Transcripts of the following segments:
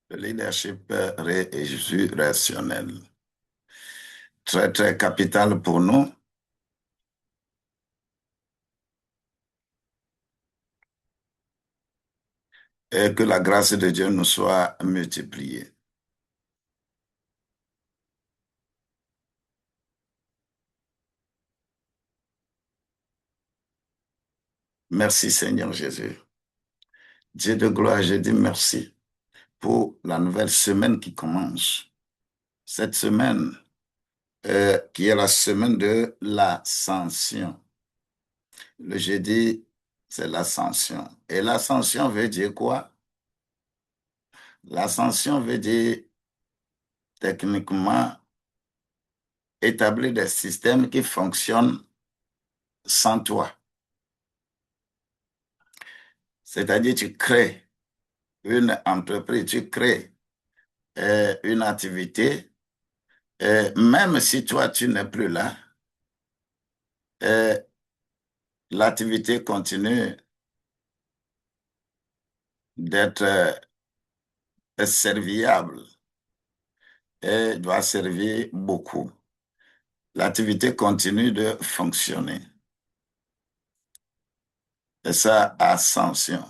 Le leadership résurrectionnel. Très, très capital pour nous. Et que la grâce de Dieu nous soit multipliée. Merci Seigneur Jésus. Dieu de gloire, je dis merci pour la nouvelle semaine qui commence. Cette semaine, qui est la semaine de l'ascension. Le jeudi, c'est l'ascension. Et l'ascension veut dire quoi? L'ascension veut dire techniquement établir des systèmes qui fonctionnent sans toi. C'est-à-dire, tu crées une entreprise, tu crées une activité, même si toi, tu n'es plus là, euh, l'activité continue d'être serviable et doit servir beaucoup. L'activité continue de fonctionner. Et ça, ascension.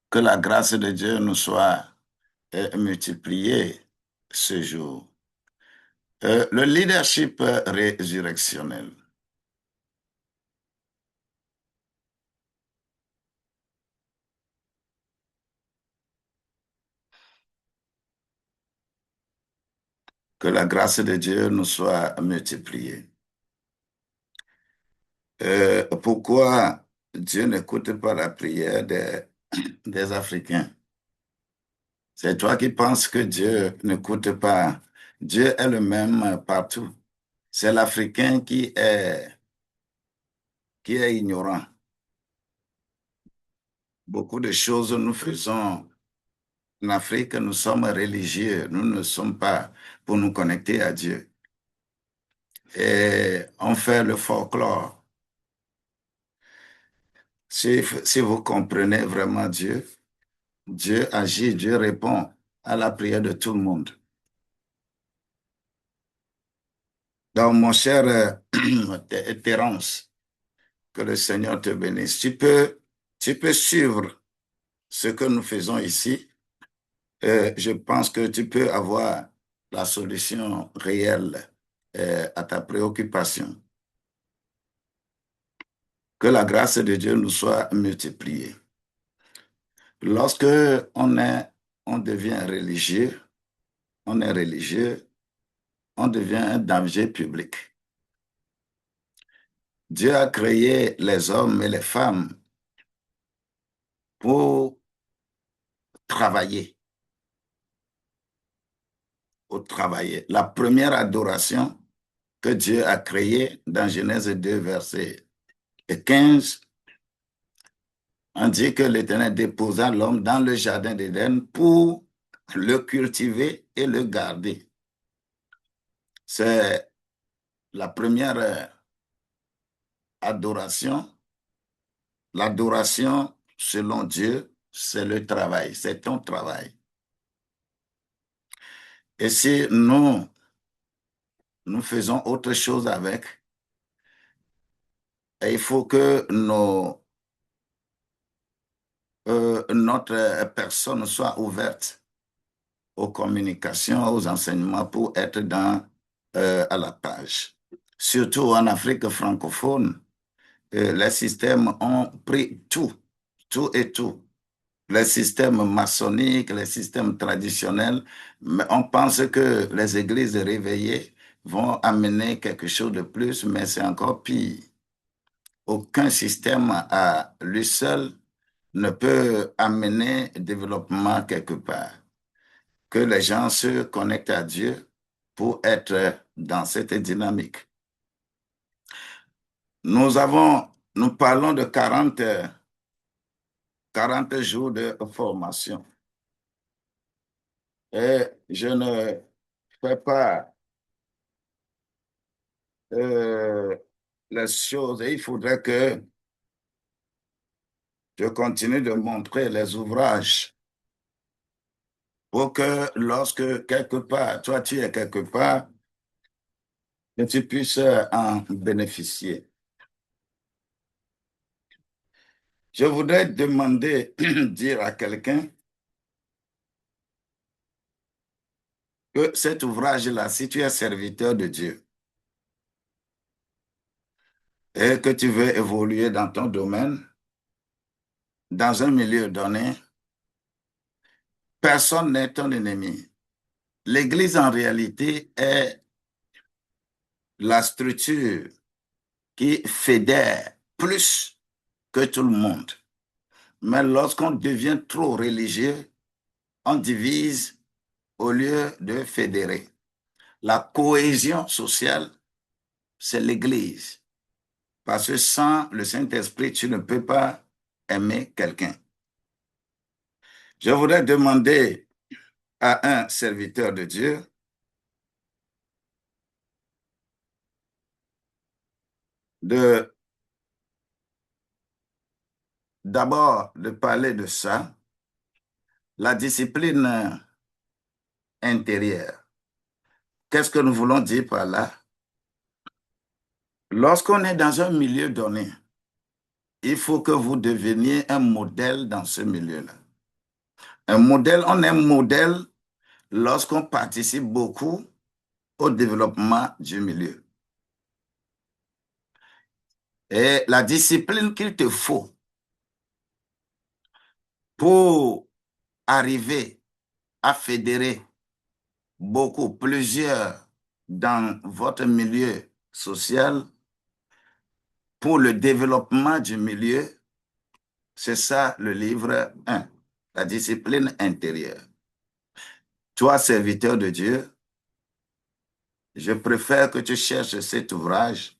Que la grâce de Dieu nous soit multipliée ce jour. Le leadership résurrectionnel. Que la grâce de Dieu nous soit multipliée. Pourquoi Dieu n'écoute pas la prière des Africains? C'est toi qui penses que Dieu n'écoute pas. Dieu est le même partout. C'est l'Africain qui est ignorant. Beaucoup de choses nous faisons en Afrique, nous sommes religieux. Nous ne sommes pas pour nous connecter à Dieu. Et on fait le folklore. Si vous comprenez vraiment Dieu, Dieu agit, Dieu répond à la prière de tout le monde. Donc, mon cher Terence, que le Seigneur te bénisse. Tu peux suivre ce que nous faisons ici. Je pense que tu peux avoir la solution réelle à ta préoccupation. Que la grâce de Dieu nous soit multipliée. Lorsque on est, on devient religieux, on est religieux, on devient un danger public. Dieu a créé les hommes et les femmes pour travailler, pour travailler. La première adoration que Dieu a créée dans Genèse 2, verset 15, on dit que l'Éternel déposa l'homme dans le jardin d'Éden pour le cultiver et le garder. C'est la première adoration. L'adoration, selon Dieu, c'est le travail, c'est ton travail. Et si nous faisons autre chose avec, et il faut que notre personne soit ouverte aux communications, aux enseignements pour être à la page. Surtout en Afrique francophone, les systèmes ont pris tout, tout et tout. Les systèmes maçonniques, les systèmes traditionnels, mais on pense que les églises réveillées vont amener quelque chose de plus, mais c'est encore pire. Aucun système à lui seul ne peut amener développement quelque part. Que les gens se connectent à Dieu pour être dans cette dynamique. Nous parlons de 40 jours de formation. Et je ne fais pas les choses. Et il faudrait que Je continue de montrer les ouvrages pour que lorsque quelque part, toi tu es quelque part, que tu puisses en bénéficier. Je voudrais demander, dire à quelqu'un que cet ouvrage-là, si tu es serviteur de Dieu et que tu veux évoluer dans ton domaine, dans un milieu donné, personne n'est ton ennemi. L'Église, en réalité, est la structure qui fédère plus que tout le monde. Mais lorsqu'on devient trop religieux, on divise au lieu de fédérer. La cohésion sociale, c'est l'Église. Parce que sans le Saint-Esprit, tu ne peux pas aimer quelqu'un. Je voudrais demander à un serviteur de Dieu de d'abord de parler de ça, la discipline intérieure. Qu'est-ce que nous voulons dire par là? Lorsqu'on est dans un milieu donné, il faut que vous deveniez un modèle dans ce milieu-là. Un modèle, on est un modèle lorsqu'on participe beaucoup au développement du milieu. Et la discipline qu'il te faut pour arriver à fédérer beaucoup, plusieurs dans votre milieu social, pour le développement du milieu, c'est ça le livre 1, la discipline intérieure. Toi, serviteur de Dieu, je préfère que tu cherches cet ouvrage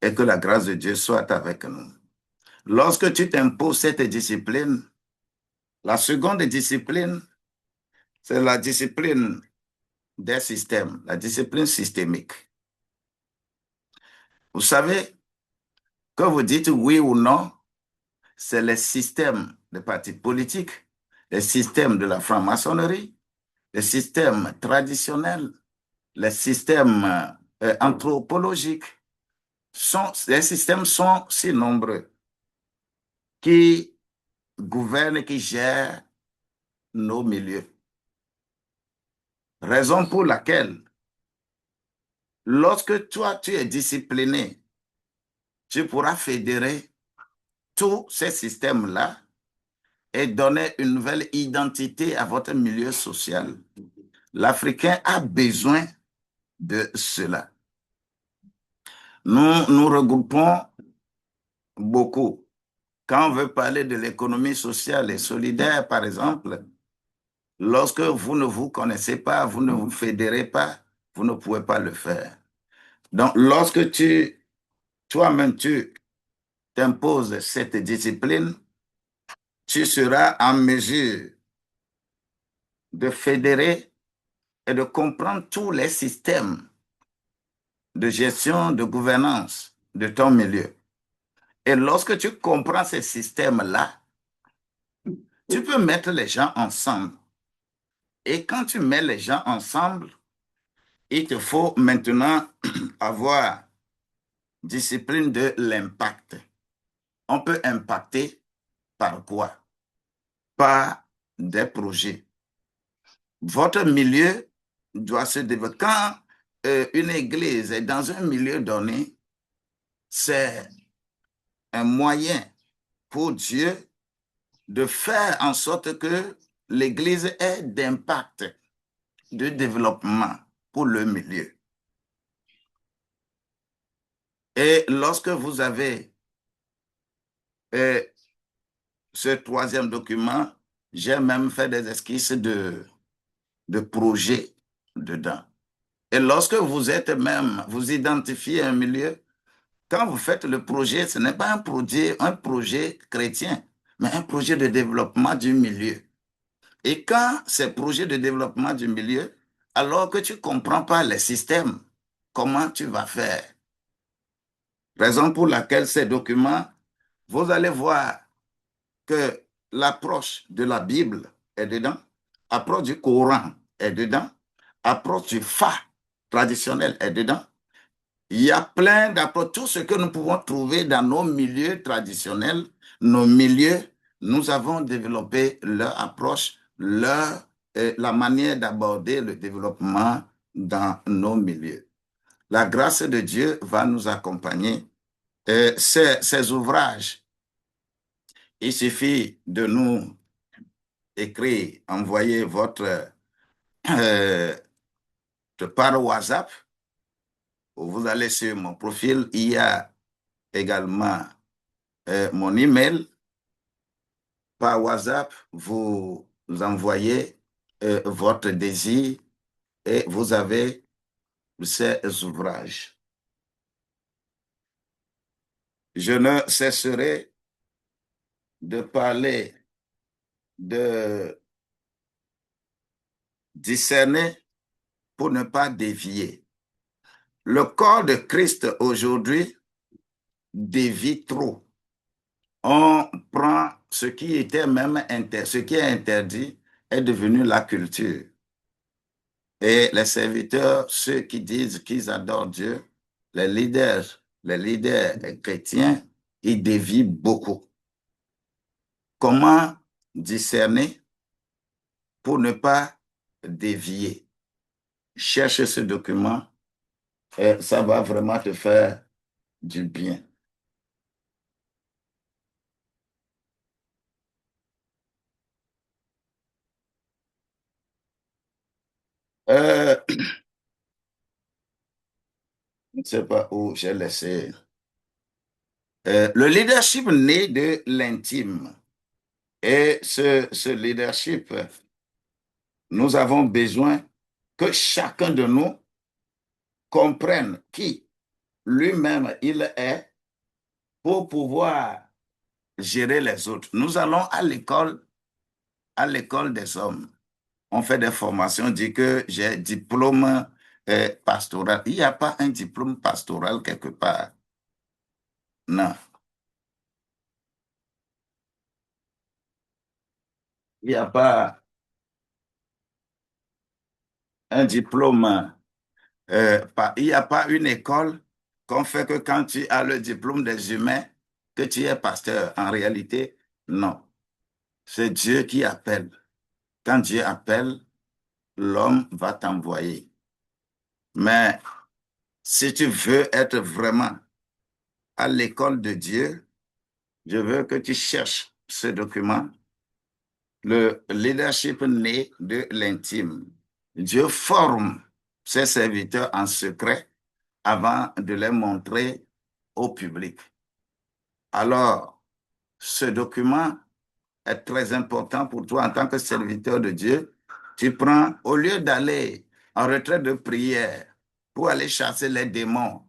et que la grâce de Dieu soit avec nous. Lorsque tu t'imposes cette discipline, la seconde discipline, c'est la discipline des systèmes, la discipline systémique. Vous savez, quand vous dites oui ou non, c'est les systèmes des partis politiques, les systèmes de la franc-maçonnerie, les systèmes traditionnels, les systèmes anthropologiques. Les systèmes sont si nombreux qui gouvernent, qui gèrent nos milieux. Raison pour laquelle, lorsque toi, tu es discipliné, tu pourras fédérer tous ces systèmes-là et donner une nouvelle identité à votre milieu social. L'Africain a besoin de cela. Nous nous regroupons beaucoup. Quand on veut parler de l'économie sociale et solidaire, par exemple, lorsque vous ne vous connaissez pas, vous ne vous fédérez pas, vous ne pouvez pas le faire. Donc, lorsque toi-même, tu t'imposes cette discipline, tu seras en mesure de fédérer et de comprendre tous les systèmes de gestion, de gouvernance de ton milieu. Et lorsque tu comprends ces systèmes-là, tu peux mettre les gens ensemble. Et quand tu mets les gens ensemble, il te faut maintenant avoir discipline de l'impact. On peut impacter par quoi? Par des projets. Votre milieu doit se développer. Quand une église est dans un milieu donné, c'est un moyen pour Dieu de faire en sorte que l'église ait d'impact, de développement pour le milieu. Et lorsque vous avez ce troisième document, j'ai même fait des esquisses de projets dedans. Et lorsque vous êtes même, vous identifiez un milieu, quand vous faites le projet, ce n'est pas un projet chrétien, mais un projet de développement du milieu. Et quand ces projets de développement du milieu, alors que tu ne comprends pas les systèmes, comment tu vas faire? Raison pour laquelle ces documents, vous allez voir, que l'approche de la Bible est dedans, l'approche du Coran est dedans, l'approche du Fa traditionnel est dedans. Il y a plein d'approches, tout ce que nous pouvons trouver dans nos milieux traditionnels, nos milieux, nous avons développé leur approche, la manière d'aborder le développement dans nos milieux. La grâce de Dieu va nous accompagner. Ces ouvrages, il suffit de nous écrire, envoyer votre par WhatsApp. Vous allez sur mon profil, il y a également mon email. Par WhatsApp, vous envoyez votre désir et vous avez ces ouvrages. Je ne cesserai de parler, de discerner pour ne pas dévier. Le corps de Christ aujourd'hui dévie trop. On prend ce qui était même ce qui est interdit est devenu la culture. Et les serviteurs, ceux qui disent qu'ils adorent Dieu, les leaders chrétiens, ils dévient beaucoup. Comment discerner pour ne pas dévier? Cherche ce document et ça va vraiment te faire du bien. Je ne sais pas où j'ai laissé. Le leadership naît de l'intime. Et ce leadership, nous avons besoin que chacun de nous comprenne qui lui-même il est pour pouvoir gérer les autres. Nous allons à l'école des hommes. On fait des formations, on dit que j'ai diplôme pastoral. Il n'y a pas un diplôme pastoral quelque part. Non. Il n'y a pas un diplôme, il n'y a pas une école qu'on fait que quand tu as le diplôme des humains, que tu es pasteur. En réalité, non. C'est Dieu qui appelle. Quand Dieu appelle, l'homme va t'envoyer. Mais si tu veux être vraiment à l'école de Dieu, je veux que tu cherches ce document, le leadership né de l'intime. Dieu forme ses serviteurs en secret avant de les montrer au public. Alors, ce document est très important pour toi en tant que serviteur de Dieu. Tu prends, au lieu d'aller en retraite de prière pour aller chasser les démons,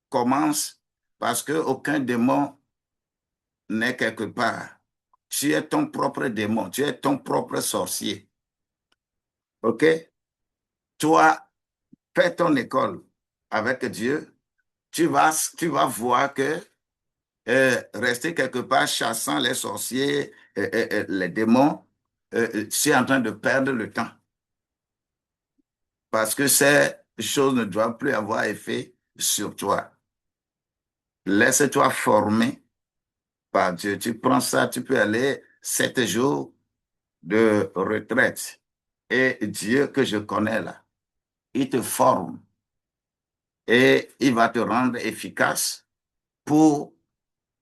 commence parce qu'aucun démon n'est quelque part. Tu es ton propre démon, tu es ton propre sorcier. OK? Toi, fais ton école avec Dieu. Tu vas voir que rester quelque part chassant les sorciers, les démons, tu es en train de perdre le temps. Parce que ces choses ne doivent plus avoir effet sur toi. Laisse-toi former par Dieu. Tu prends ça, tu peux aller 7 jours de retraite. Et Dieu que je connais là, il te forme et il va te rendre efficace pour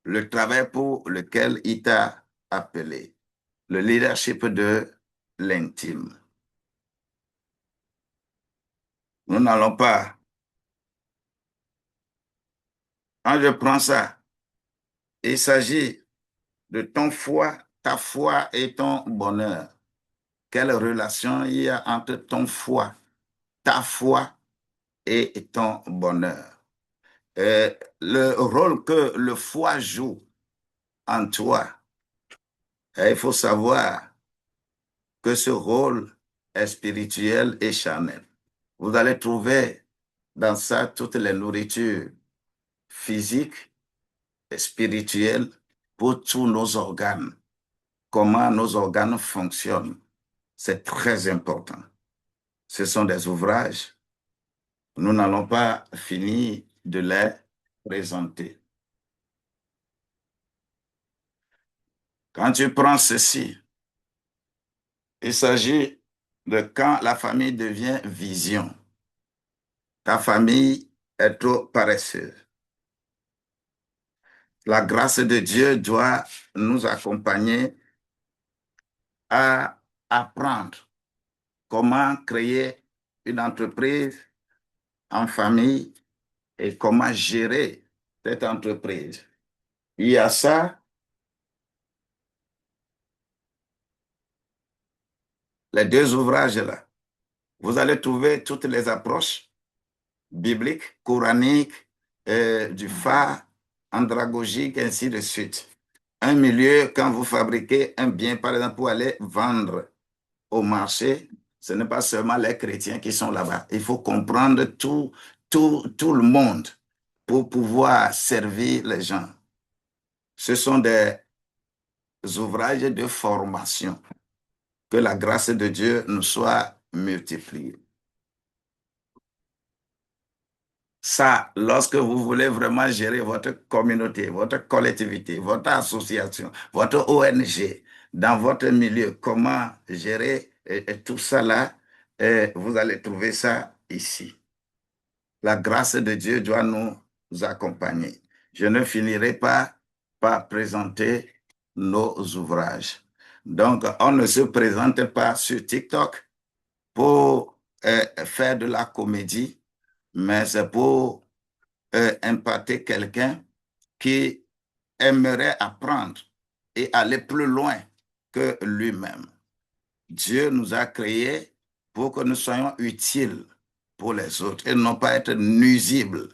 le travail pour lequel il t'a appelé. Le leadership de l'intime. Nous n'allons pas. Quand je prends ça, il s'agit de ton foi, ta foi et ton bonheur. Quelle relation il y a entre ton foi, ta foi et ton bonheur? Le rôle que le foi joue en toi, il faut savoir que ce rôle est spirituel et charnel. Vous allez trouver dans ça toutes les nourritures physiques, spirituelles pour tous nos organes, comment nos organes fonctionnent. C'est très important. Ce sont des ouvrages. Nous n'allons pas finir de les présenter. Quand tu prends ceci, il s'agit de quand la famille devient vision. Ta famille est trop paresseuse. La grâce de Dieu doit nous accompagner à apprendre comment créer une entreprise en famille et comment gérer cette entreprise. Il y a ça, les deux ouvrages là. Vous allez trouver toutes les approches bibliques, coraniques, du phare, andragogique, ainsi de suite. Un milieu, quand vous fabriquez un bien, par exemple, pour aller vendre au marché, ce n'est pas seulement les chrétiens qui sont là-bas. Il faut comprendre tout le monde pour pouvoir servir les gens. Ce sont des ouvrages de formation. Que la grâce de Dieu nous soit multipliée. Ça, lorsque vous voulez vraiment gérer votre communauté, votre collectivité, votre association, votre ONG, dans votre milieu, comment gérer tout ça là, vous allez trouver ça ici. La grâce de Dieu doit nous accompagner. Je ne finirai pas par présenter nos ouvrages. Donc, on ne se présente pas sur TikTok pour faire de la comédie, mais c'est pour impacter quelqu'un qui aimerait apprendre et aller plus loin que lui-même. Dieu nous a créés pour que nous soyons utiles pour les autres et non pas être nuisibles.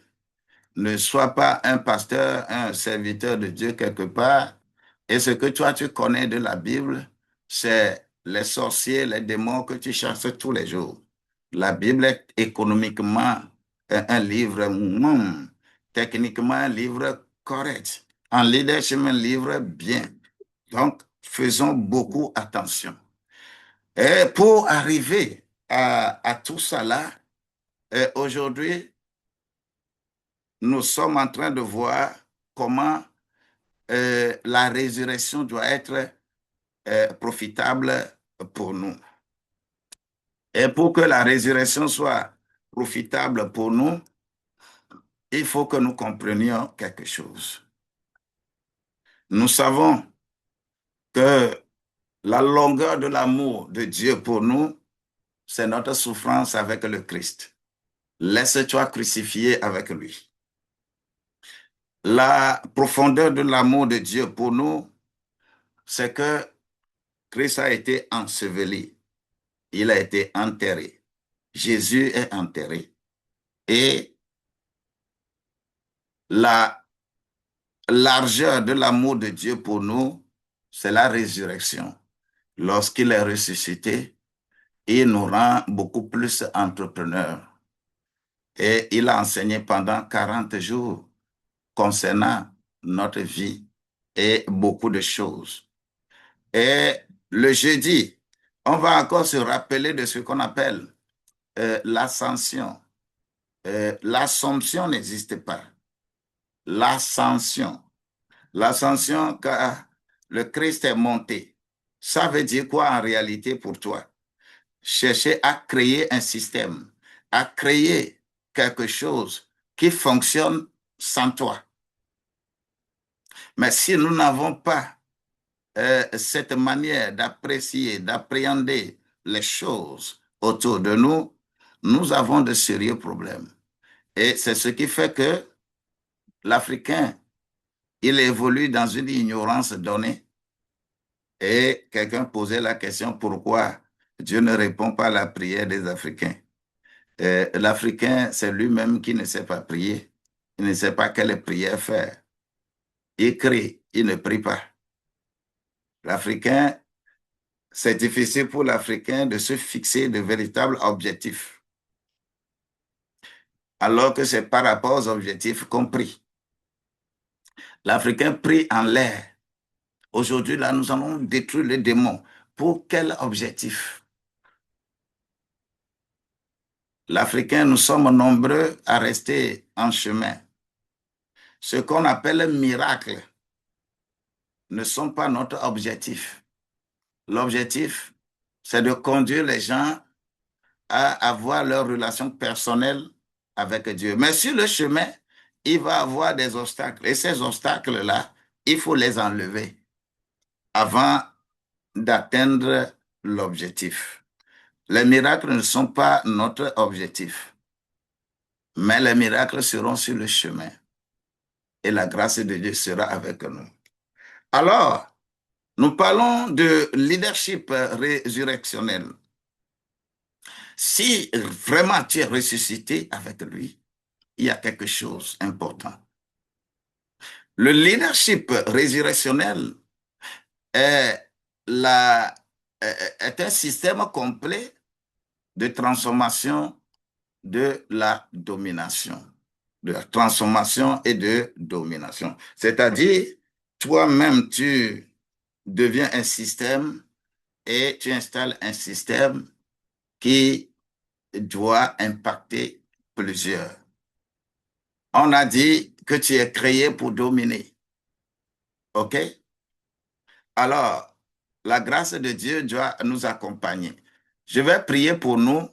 Ne sois pas un pasteur, un serviteur de Dieu quelque part. Et ce que toi, tu connais de la Bible, c'est les sorciers, les démons que tu chasses tous les jours. La Bible est économiquement un livre, techniquement un livre correct. En leadership, un livre bien. Donc, faisons beaucoup attention. Et pour arriver à tout ça là, aujourd'hui, nous sommes en train de voir comment la résurrection doit être profitable pour nous. Et pour que la résurrection soit profitable pour nous, il faut que nous comprenions quelque chose. Nous savons que la longueur de l'amour de Dieu pour nous, c'est notre souffrance avec le Christ. Laisse-toi crucifier avec lui. La profondeur de l'amour de Dieu pour nous, c'est que Christ a été enseveli. Il a été enterré. Jésus est enterré. Et la largeur de l'amour de Dieu pour nous, c'est la résurrection. Lorsqu'il est ressuscité, il nous rend beaucoup plus entrepreneurs. Et il a enseigné pendant 40 jours concernant notre vie et beaucoup de choses. Et le jeudi, on va encore se rappeler de ce qu'on appelle l'ascension. L'assomption n'existe pas. L'ascension. L'ascension, car le Christ est monté. Ça veut dire quoi en réalité pour toi? Chercher à créer un système, à créer quelque chose qui fonctionne sans toi. Mais si nous n'avons pas cette manière d'apprécier, d'appréhender les choses autour de nous, nous avons de sérieux problèmes. Et c'est ce qui fait que l'Africain, il évolue dans une ignorance donnée. Et quelqu'un posait la question pourquoi Dieu ne répond pas à la prière des Africains. L'Africain, c'est lui-même qui ne sait pas prier. Il ne sait pas quelle prière faire. Il crie, il ne prie pas. L'Africain, c'est difficile pour l'Africain de se fixer de véritables objectifs, alors que c'est par rapport aux objectifs qu'on prie. L'Africain prie en l'air. Aujourd'hui, là, nous allons détruire les démons. Pour quel objectif? L'Africain, nous sommes nombreux à rester en chemin. Ce qu'on appelle miracle ne sont pas notre objectif. L'objectif, c'est de conduire les gens à avoir leur relation personnelle avec Dieu. Mais sur le chemin, il va y avoir des obstacles. Et ces obstacles-là, il faut les enlever avant d'atteindre l'objectif. Les miracles ne sont pas notre objectif, mais les miracles seront sur le chemin et la grâce de Dieu sera avec nous. Alors, nous parlons de leadership résurrectionnel. Si vraiment tu es ressuscité avec lui, il y a quelque chose d'important. Le leadership résurrectionnel est, la, est un système complet de transformation de la domination. De la transformation et de domination. C'est-à-dire, toi-même, tu deviens un système et tu installes un système qui doit impacter plusieurs. On a dit que tu es créé pour dominer. OK? Alors, la grâce de Dieu doit nous accompagner. Je vais prier pour nous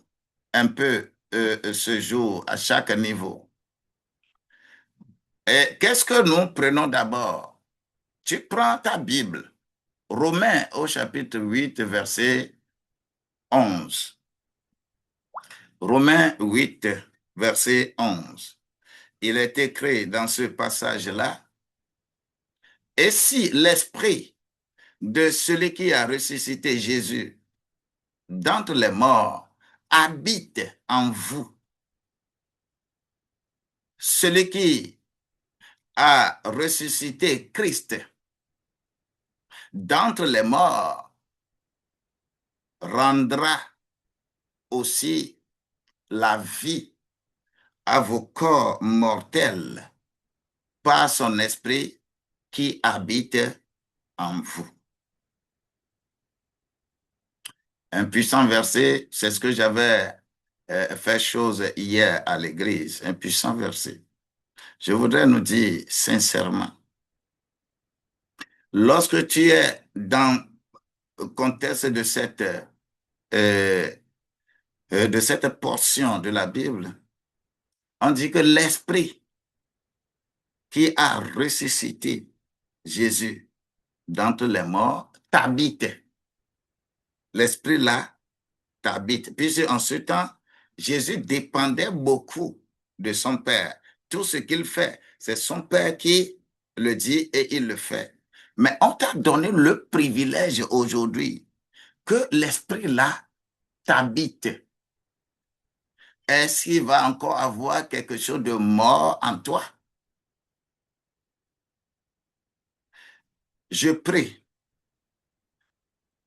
un peu ce jour à chaque niveau. Et qu'est-ce que nous prenons d'abord? Tu prends ta Bible, Romains au chapitre 8, verset 11. Romains 8, verset 11. Il est écrit dans ce passage-là, et si l'esprit de celui qui a ressuscité Jésus d'entre les morts habite en vous, celui qui a ressuscité Christ d'entre les morts rendra aussi la vie à vos corps mortels par son esprit qui habite en vous. Un puissant verset, c'est ce que j'avais fait chose hier à l'église, un puissant verset. Je voudrais nous dire sincèrement, lorsque tu es dans le contexte euh, de cette portion de la Bible, on dit que l'esprit qui a ressuscité Jésus d'entre les morts t'habite. L'esprit là t'habite. Puisque en ce temps, Jésus dépendait beaucoup de son Père. Tout ce qu'il fait, c'est son Père qui le dit et il le fait. Mais on t'a donné le privilège aujourd'hui que l'esprit là t'habite. Est-ce qu'il va encore avoir quelque chose de mort en toi? Je prie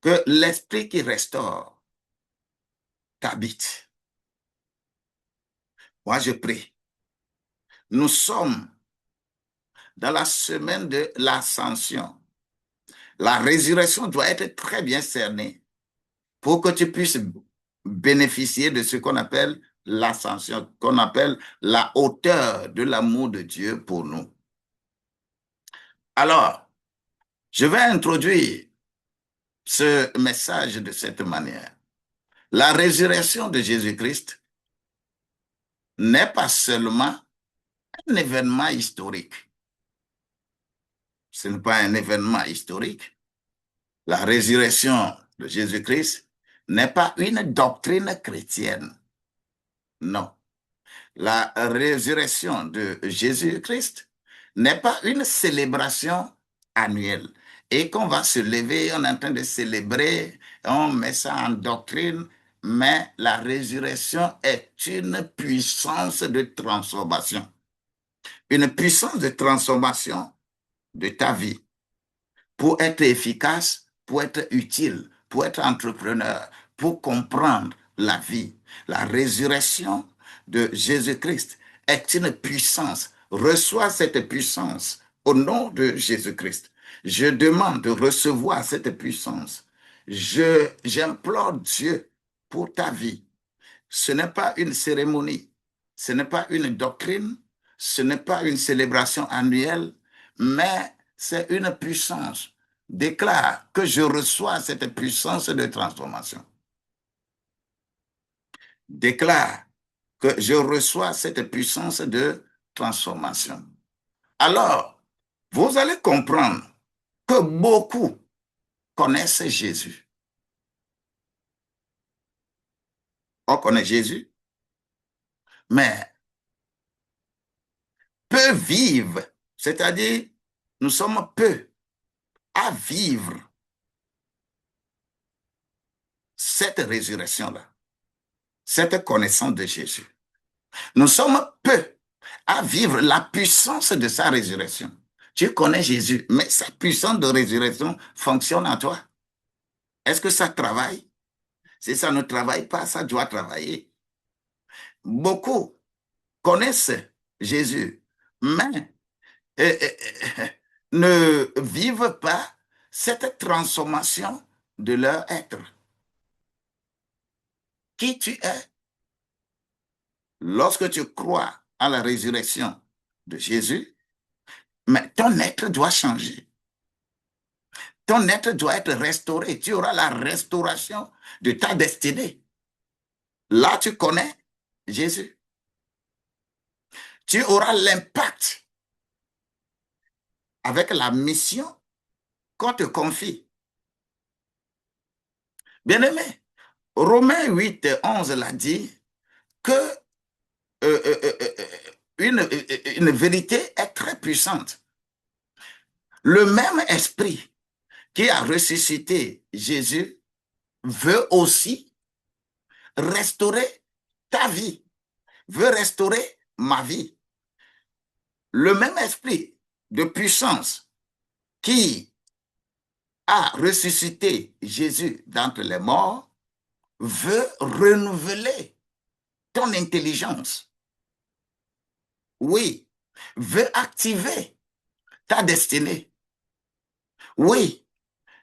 que l'esprit qui restaure t'habite. Moi, je prie. Nous sommes dans la semaine de l'ascension. La résurrection doit être très bien cernée pour que tu puisses bénéficier de ce qu'on appelle l'ascension, qu'on appelle la hauteur de l'amour de Dieu pour nous. Alors, je vais introduire ce message de cette manière. La résurrection de Jésus-Christ n'est pas seulement un événement historique. Ce n'est pas un événement historique. La résurrection de Jésus-Christ n'est pas une doctrine chrétienne. Non. La résurrection de Jésus-Christ n'est pas une célébration annuelle. Et qu'on va se lever, on est en train de célébrer, on met ça en doctrine, mais la résurrection est une puissance de transformation. Une puissance de transformation de ta vie pour être efficace, pour être utile, pour être entrepreneur, pour comprendre la vie. La résurrection de Jésus-Christ est une puissance. Reçois cette puissance au nom de Jésus-Christ. Je demande de recevoir cette puissance. J'implore Dieu pour ta vie. Ce n'est pas une cérémonie, ce n'est pas une doctrine, ce n'est pas une célébration annuelle, mais c'est une puissance. Déclare que je reçois cette puissance de transformation. Déclare que je reçois cette puissance de transformation. Alors, vous allez comprendre que beaucoup connaissent Jésus. On connaît Jésus, mais peu vivent, c'est-à-dire nous sommes peu à vivre cette résurrection-là, cette connaissance de Jésus. Nous sommes peu à vivre la puissance de sa résurrection. Tu connais Jésus, mais sa puissance de résurrection fonctionne en toi. Est-ce que ça travaille? Si ça ne travaille pas, ça doit travailler. Beaucoup connaissent Jésus, mais ne vivent pas cette transformation de leur être. Qui tu es lorsque tu crois à la résurrection de Jésus, mais ton être doit changer. Ton être doit être restauré. Tu auras la restauration de ta destinée. Là, tu connais Jésus. Tu auras l'impact avec la mission qu'on te confie. Bien-aimé, Romains 8, 11 l'a dit que une vérité est très puissante. Le même esprit qui a ressuscité Jésus veut aussi restaurer ta vie, veut restaurer ma vie. Le même esprit de puissance qui a ressuscité Jésus d'entre les morts veut renouveler ton intelligence. Oui, veut activer ta destinée. Oui,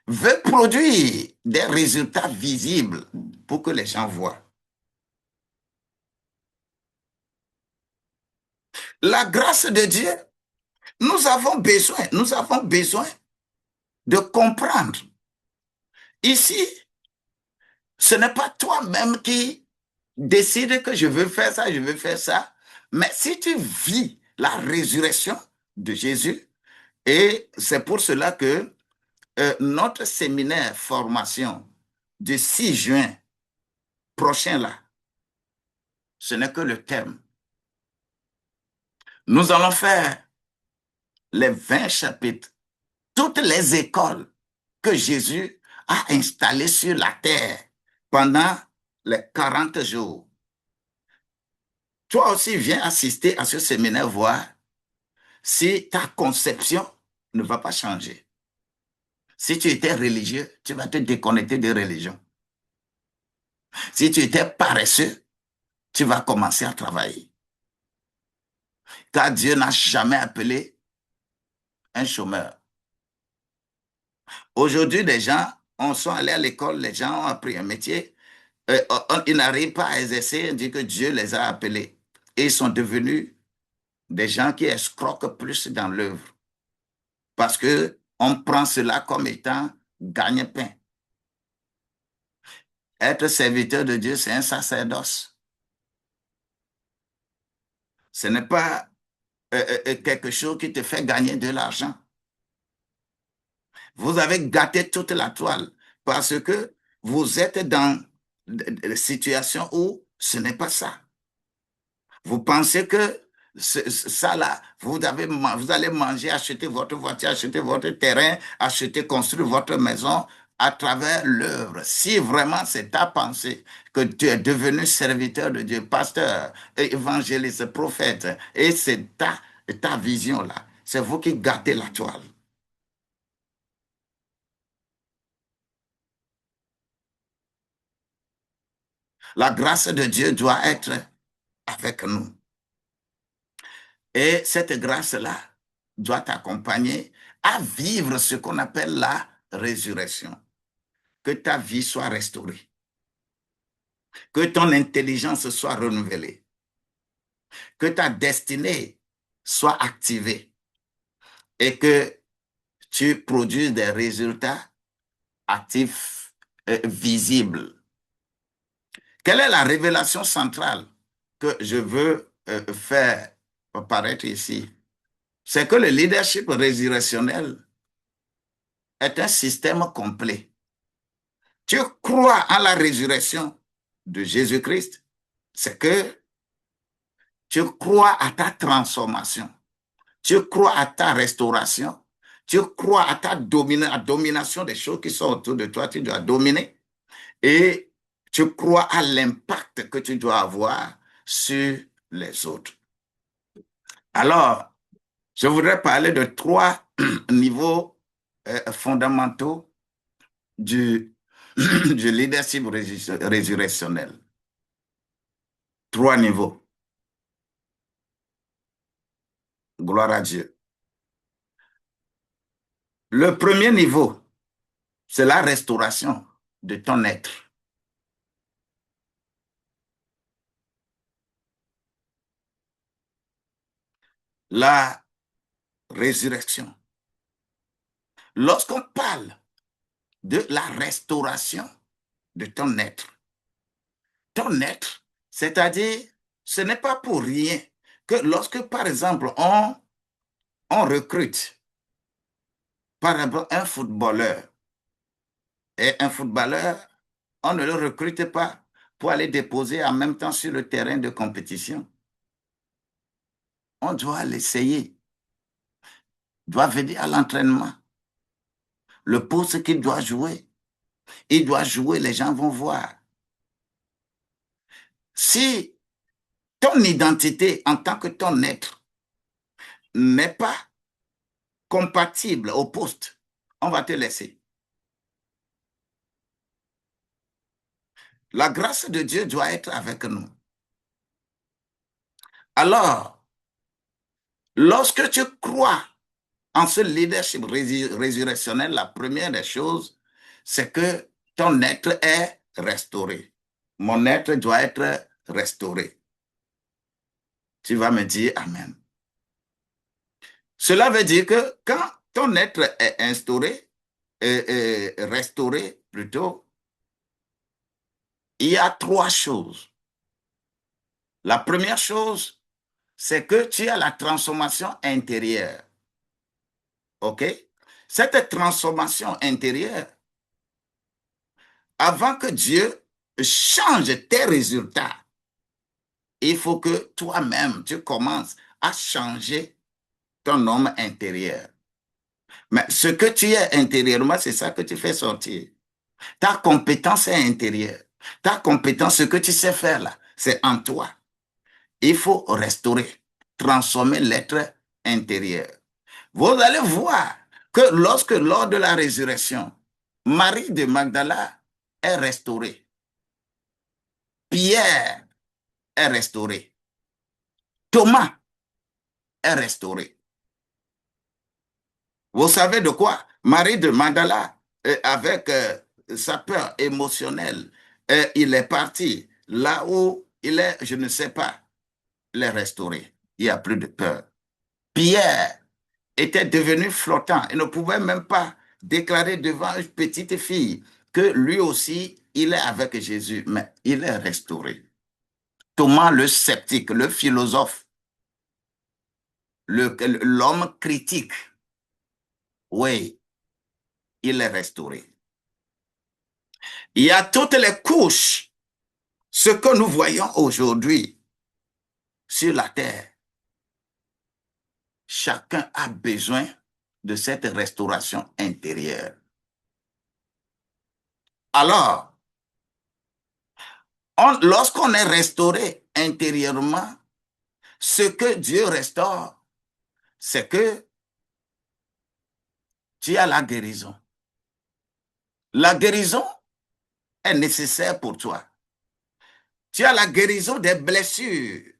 veut produire des résultats visibles pour que les gens voient. La grâce de Dieu, nous avons besoin de comprendre. Ici, ce n'est pas toi-même qui décides que je veux faire ça, je veux faire ça, mais si tu vis la résurrection de Jésus, et c'est pour cela que notre séminaire formation du 6 juin prochain là, ce n'est que le thème. Nous allons faire les 20 chapitres, toutes les écoles que Jésus a installées sur la terre pendant les 40 jours. Toi aussi, viens assister à ce séminaire, voir si ta conception ne va pas changer. Si tu étais religieux, tu vas te déconnecter des religions. Si tu étais paresseux, tu vas commencer à travailler. Car Dieu n'a jamais appelé un chômeur. Aujourd'hui, les gens sont allés à l'école, les gens ont appris un métier, ils n'arrivent pas à exercer, on dit que Dieu les a appelés. Et ils sont devenus des gens qui escroquent plus dans l'œuvre. Parce qu'on prend cela comme étant gagne-pain. Être serviteur de Dieu, c'est un sacerdoce. Ce n'est pas quelque chose qui te fait gagner de l'argent. Vous avez gâté toute la toile parce que vous êtes dans des situations où ce n'est pas ça. Vous pensez que ça là, vous allez manger, acheter votre voiture, acheter votre terrain, acheter, construire votre maison à travers l'œuvre. Si vraiment c'est ta pensée que tu es devenu serviteur de Dieu, pasteur, évangéliste, prophète, et c'est ta vision là, c'est vous qui gâtez la toile. La grâce de Dieu doit être avec nous. Et cette grâce-là, doit t'accompagner à vivre ce qu'on appelle la résurrection. Que ta vie soit restaurée, que ton intelligence soit renouvelée, que ta destinée soit activée et que tu produises des résultats actifs visibles. Quelle est la révélation centrale que je veux faire apparaître ici? C'est que le leadership résurrectionnel est un système complet. Tu crois à la résurrection de Jésus-Christ, c'est que tu crois à ta transformation, tu crois à ta restauration, tu crois à ta domination des choses qui sont autour de toi, tu dois dominer, et tu crois à l'impact que tu dois avoir sur les autres. Alors, je voudrais parler de trois niveaux fondamentaux du, du leadership résurrectionnel. Trois niveaux. Gloire à Dieu. Le premier niveau, c'est la restauration de ton être. La résurrection. Lorsqu'on parle de la restauration de ton être, c'est-à-dire, ce n'est pas pour rien que lorsque, par exemple, on recrute, par exemple, un footballeur, et un footballeur, on ne le recrute pas pour aller déposer en même temps sur le terrain de compétition. On doit l'essayer, doit venir à l'entraînement. Le poste qu'il doit jouer, il doit jouer, les gens vont voir. Si ton identité en tant que ton être n'est pas compatible au poste, on va te laisser. La grâce de Dieu doit être avec nous. Alors, lorsque tu crois en ce leadership résurrectionnel, la première des choses, c'est que ton être est restauré. Mon être doit être restauré. Tu vas me dire Amen. Cela veut dire que quand ton être est instauré, restauré plutôt, il y a trois choses. La première chose, c'est que tu as la transformation intérieure. OK? Cette transformation intérieure, avant que Dieu change tes résultats, il faut que toi-même, tu commences à changer ton homme intérieur. Mais ce que tu es intérieurement, c'est ça que tu fais sortir. Ta compétence est intérieure. Ta compétence, ce que tu sais faire là, c'est en toi. Il faut restaurer, transformer l'être intérieur. Vous allez voir que lorsque lors de la résurrection, Marie de Magdala est restaurée. Pierre est restauré. Thomas est restauré. Vous savez de quoi? Marie de Magdala, avec sa peur émotionnelle, il est parti là où il est, je ne sais pas, il est restauré. Il n'y a plus de peur. Pierre était devenu flottant. Il ne pouvait même pas déclarer devant une petite fille que lui aussi, il est avec Jésus, mais il est restauré. Thomas le sceptique, le philosophe, l'homme critique, oui, il est restauré. Il y a toutes les couches, ce que nous voyons aujourd'hui sur la terre. Chacun a besoin de cette restauration intérieure. Alors, lorsqu'on est restauré intérieurement, ce que Dieu restaure, c'est que tu as la guérison. La guérison est nécessaire pour toi. Tu as la guérison des blessures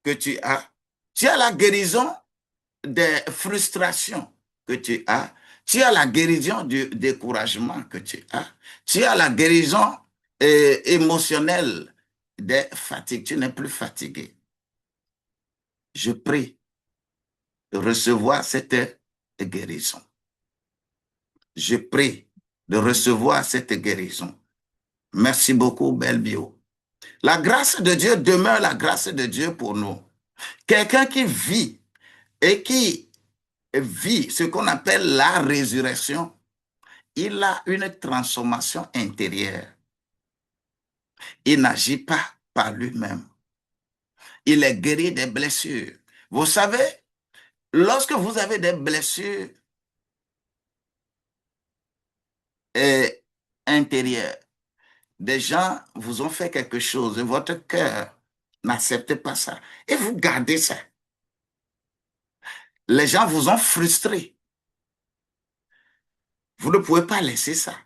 que tu as. Tu as la guérison des frustrations que tu as la guérison du découragement que tu as la guérison émotionnelle des fatigues, tu n'es plus fatigué. Je prie de recevoir cette guérison. Je prie de recevoir cette guérison. Merci beaucoup, belle bio. La grâce de Dieu demeure la grâce de Dieu pour nous. Quelqu'un qui vit et qui vit ce qu'on appelle la résurrection, il a une transformation intérieure. Il n'agit pas par lui-même. Il est guéri des blessures. Vous savez, lorsque vous avez des blessures euh, intérieures, des gens vous ont fait quelque chose et votre cœur n'accepte pas ça. Et vous gardez ça. Les gens vous ont frustré. Vous ne pouvez pas laisser ça.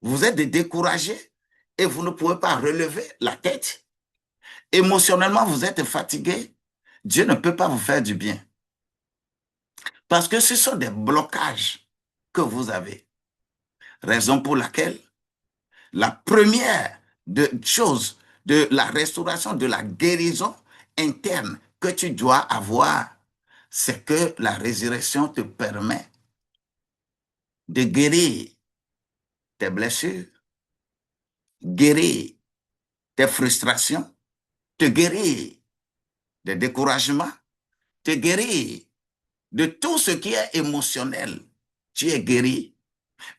Vous êtes découragé et vous ne pouvez pas relever la tête. Émotionnellement, vous êtes fatigué. Dieu ne peut pas vous faire du bien. Parce que ce sont des blocages que vous avez. Raison pour laquelle la première chose de la restauration, de la guérison interne que tu dois avoir, c'est que la résurrection te permet de guérir tes blessures, guérir tes frustrations, te guérir des découragements, te guérir de tout ce qui est émotionnel. Tu es guéri.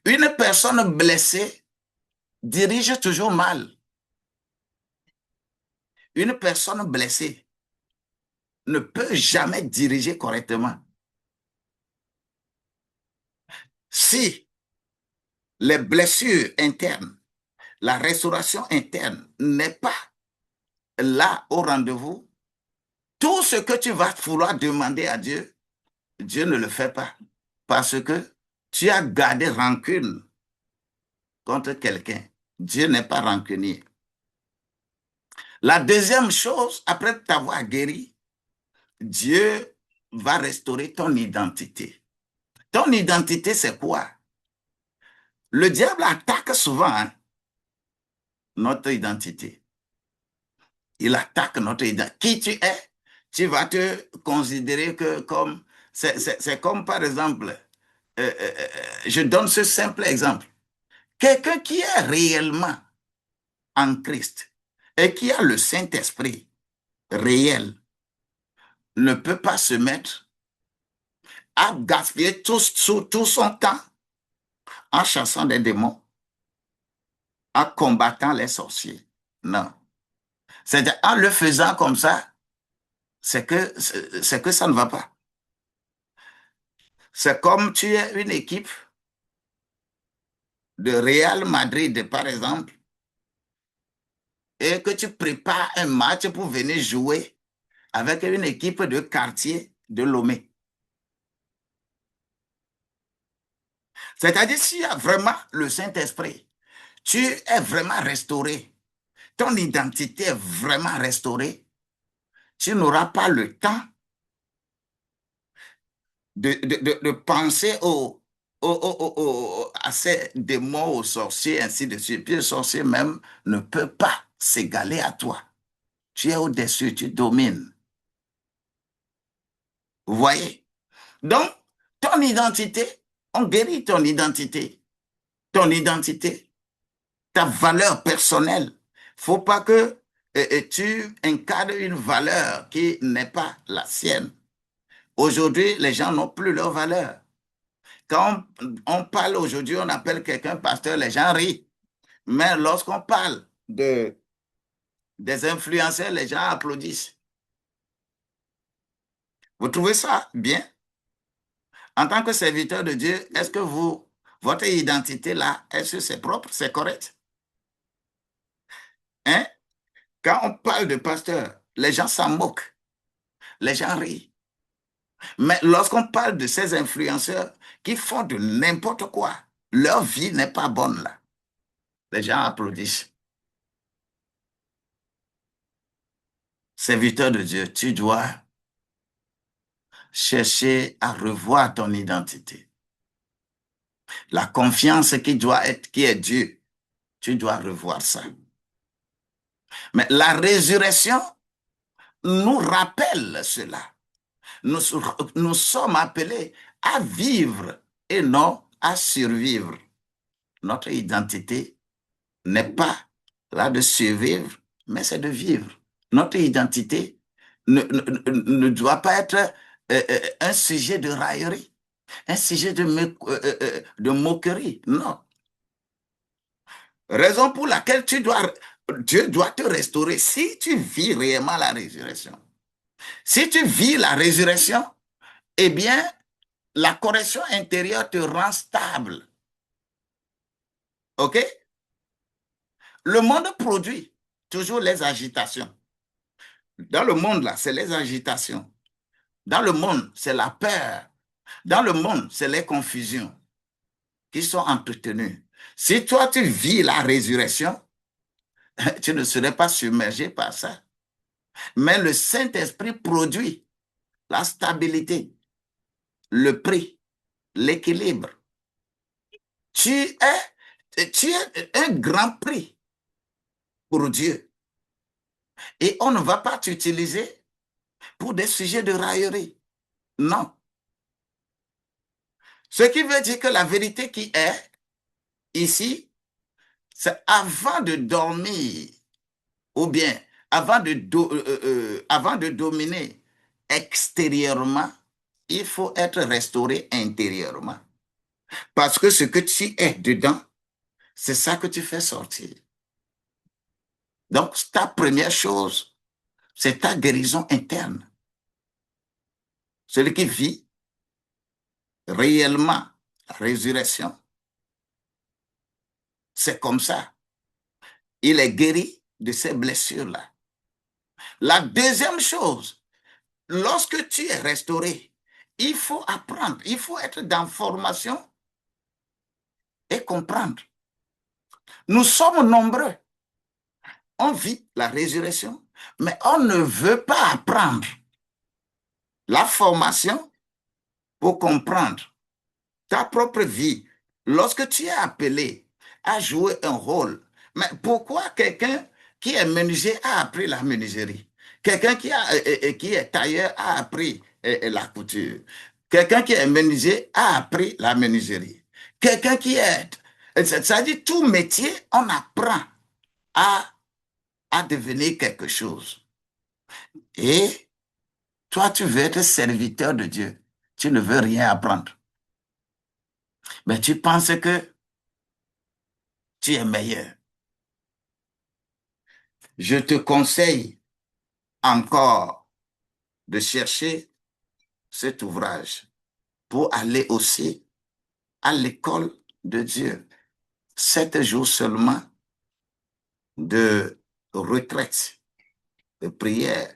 Une personne blessée dirige toujours mal. Une personne blessée ne peut jamais diriger correctement. Si les blessures internes, la restauration interne n'est pas là au rendez-vous, tout ce que tu vas vouloir demander à Dieu, Dieu ne le fait pas. Parce que tu as gardé rancune contre quelqu'un. Dieu n'est pas rancunier. La deuxième chose, après t'avoir guéri, Dieu va restaurer ton identité. Ton identité, c'est quoi? Le diable attaque souvent notre identité. Il attaque notre identité. Qui tu es, tu vas te considérer que comme... C'est comme par exemple, je donne ce simple exemple. Quelqu'un qui est réellement en Christ et qui a le Saint-Esprit réel ne peut pas se mettre à gaspiller tout son temps en chassant des démons, en combattant les sorciers. Non. C'est en le faisant comme ça, c'est que ça ne va pas. C'est comme tu es une équipe de Real Madrid, par exemple, et que tu prépares un match pour venir jouer avec une équipe de quartier de Lomé. C'est-à-dire, s'il y a vraiment le Saint-Esprit, tu es vraiment restauré, ton identité est vraiment restaurée, tu n'auras pas le temps de penser à ces démons, aux sorciers, ainsi de suite. Puis le sorcier même ne peut pas s'égaler à toi. Tu es au-dessus, tu domines. Vous voyez? Donc, ton identité, on guérit ton identité. Ton identité, ta valeur personnelle. Faut pas que tu incarnes une valeur qui n'est pas la sienne. Aujourd'hui, les gens n'ont plus leur valeur. Quand on parle aujourd'hui, on appelle quelqu'un pasteur, les gens rient. Mais lorsqu'on parle des influenceurs, les gens applaudissent. Vous trouvez ça bien? En tant que serviteur de Dieu, est-ce que votre identité là, est-ce que c'est propre, c'est correct? Hein? Quand on parle de pasteur, les gens s'en moquent, les gens rient. Mais lorsqu'on parle de ces influenceurs qui font de n'importe quoi, leur vie n'est pas bonne là. Les gens applaudissent. Serviteur de Dieu, tu dois chercher à revoir ton identité. La confiance qui est Dieu, tu dois revoir ça. Mais la résurrection nous rappelle cela. Nous, nous sommes appelés à vivre et non à survivre. Notre identité n'est pas là de survivre, mais c'est de vivre. Notre identité ne doit pas être un sujet de raillerie, un sujet de moquerie. Non. Raison pour laquelle Dieu doit te restaurer si tu vis réellement la résurrection. Si tu vis la résurrection, eh bien, la correction intérieure te rend stable. OK? Le monde produit toujours les agitations. Dans le monde, là, c'est les agitations. Dans le monde, c'est la peur. Dans le monde, c'est les confusions qui sont entretenues. Si toi, tu vis la résurrection, tu ne serais pas submergé par ça. Mais le Saint-Esprit produit la stabilité, le prix, l'équilibre. Tu es un grand prix pour Dieu. Et on ne va pas t'utiliser pour des sujets de raillerie. Non. Ce qui veut dire que la vérité qui est ici, c'est avant de dormir, ou bien avant de dominer extérieurement, il faut être restauré intérieurement. Parce que ce que tu es dedans, c'est ça que tu fais sortir. Donc, ta première chose, c'est ta guérison interne. Celui qui vit réellement la résurrection, c'est comme ça. Il est guéri de ces blessures-là. La deuxième chose, lorsque tu es restauré, il faut apprendre, il faut être dans formation et comprendre. Nous sommes nombreux. On vit la résurrection, mais on ne veut pas apprendre la formation pour comprendre ta propre vie. Lorsque tu es appelé à jouer un rôle, mais pourquoi quelqu'un qui est menuisier a appris la menuiserie? Quelqu'un qui est tailleur a appris la couture. Quelqu'un qui est menuisier a appris la menuiserie. Quelqu'un qui est... C'est-à-dire, tout métier, on apprend à, à devenir quelque chose. Et toi, tu veux être serviteur de Dieu. Tu ne veux rien apprendre. Mais tu penses que tu es meilleur. Je te conseille encore de chercher cet ouvrage pour aller aussi à l'école de Dieu. 7 jours seulement de retraite, de prière,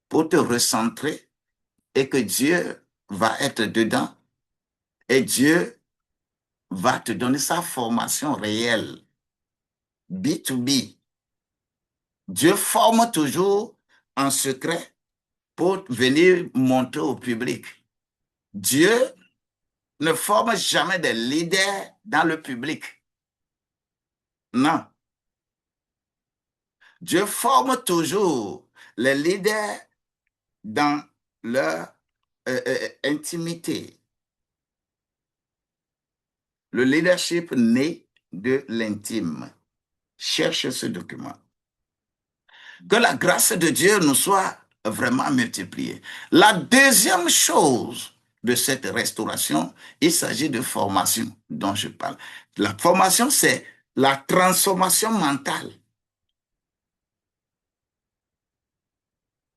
pour te recentrer et que Dieu va être dedans et Dieu va te donner sa formation réelle, B2B. Dieu forme toujours en secret pour venir montrer au public. Dieu ne forme jamais des leaders dans le public. Non. Dieu forme toujours les leaders dans leur intimité. Le leadership naît de l'intime. Cherche ce document. Que la grâce de Dieu nous soit vraiment multipliée. La deuxième chose de cette restauration, il s'agit de formation dont je parle. La formation, c'est la transformation mentale.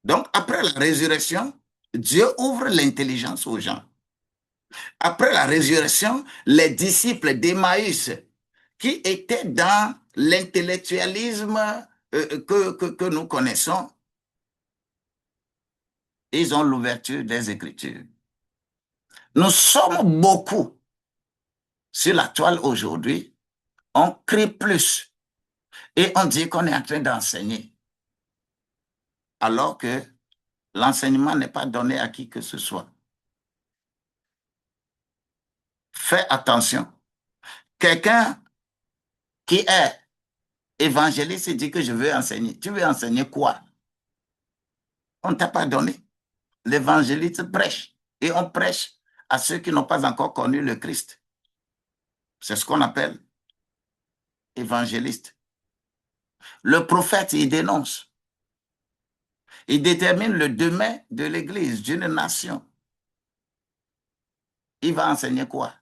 Donc, après la résurrection, Dieu ouvre l'intelligence aux gens. Après la résurrection, les disciples d'Emmaüs, qui étaient dans l'intellectualisme que nous connaissons, ils ont l'ouverture des Écritures. Nous sommes beaucoup sur la toile aujourd'hui, on crie plus et on dit qu'on est en train d'enseigner, alors que l'enseignement n'est pas donné à qui que ce soit. Fais attention. Quelqu'un qui est évangéliste dit que je veux enseigner. Tu veux enseigner quoi? On ne t'a pas donné. L'évangéliste prêche et on prêche à ceux qui n'ont pas encore connu le Christ. C'est ce qu'on appelle évangéliste. Le prophète, il dénonce. Il détermine le demain de l'Église, d'une nation. Il va enseigner quoi?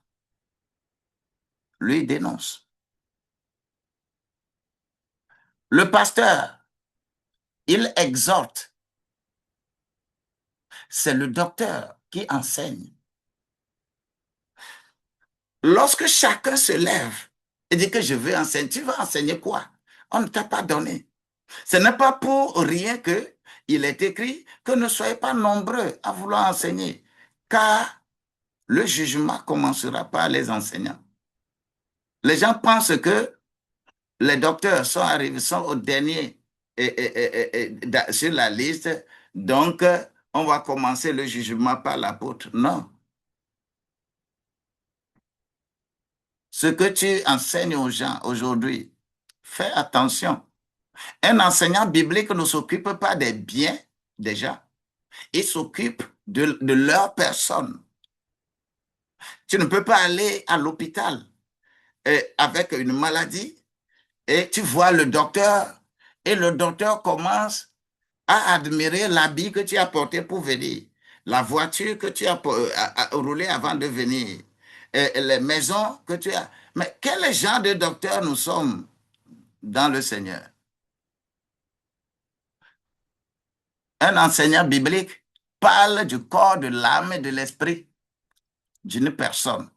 Lui, il dénonce. Le pasteur, il exhorte. C'est le docteur qui enseigne. Lorsque chacun se lève et dit que je veux enseigner, tu vas enseigner quoi? On ne t'a pas donné. Ce n'est pas pour rien que il est écrit que ne soyez pas nombreux à vouloir enseigner, car le jugement commencera par les enseignants. Les gens pensent que les docteurs sont arrivés, sont au dernier sur la liste, donc on va commencer le jugement par l'apôtre. Non. Ce que tu enseignes aux gens aujourd'hui, fais attention. Un enseignant biblique ne s'occupe pas des biens déjà, il s'occupe de leur personne. Tu ne peux pas aller à l'hôpital avec une maladie et tu vois le docteur et le docteur commence à admirer l'habit que tu as porté pour venir, la voiture que tu as roulée avant de venir, et les maisons que tu as. Mais quel genre de docteur nous sommes dans le Seigneur? Un enseignant biblique parle du corps, de l'âme et de l'esprit d'une personne.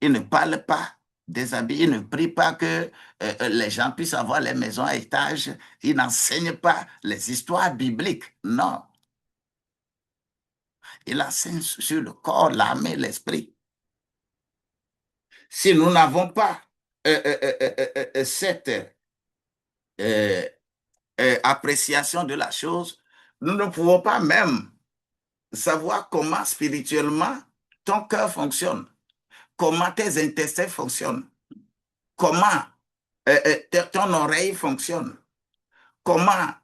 Il ne parle pas des habits, il ne prie pas que les gens puissent avoir les maisons à étage, il n'enseigne pas les histoires bibliques, non. Il enseigne sur le corps, l'âme et l'esprit. Si nous n'avons pas cette appréciation de la chose, nous ne pouvons pas même savoir comment spirituellement ton cœur fonctionne, comment tes intestins fonctionnent, comment ton oreille fonctionne, comment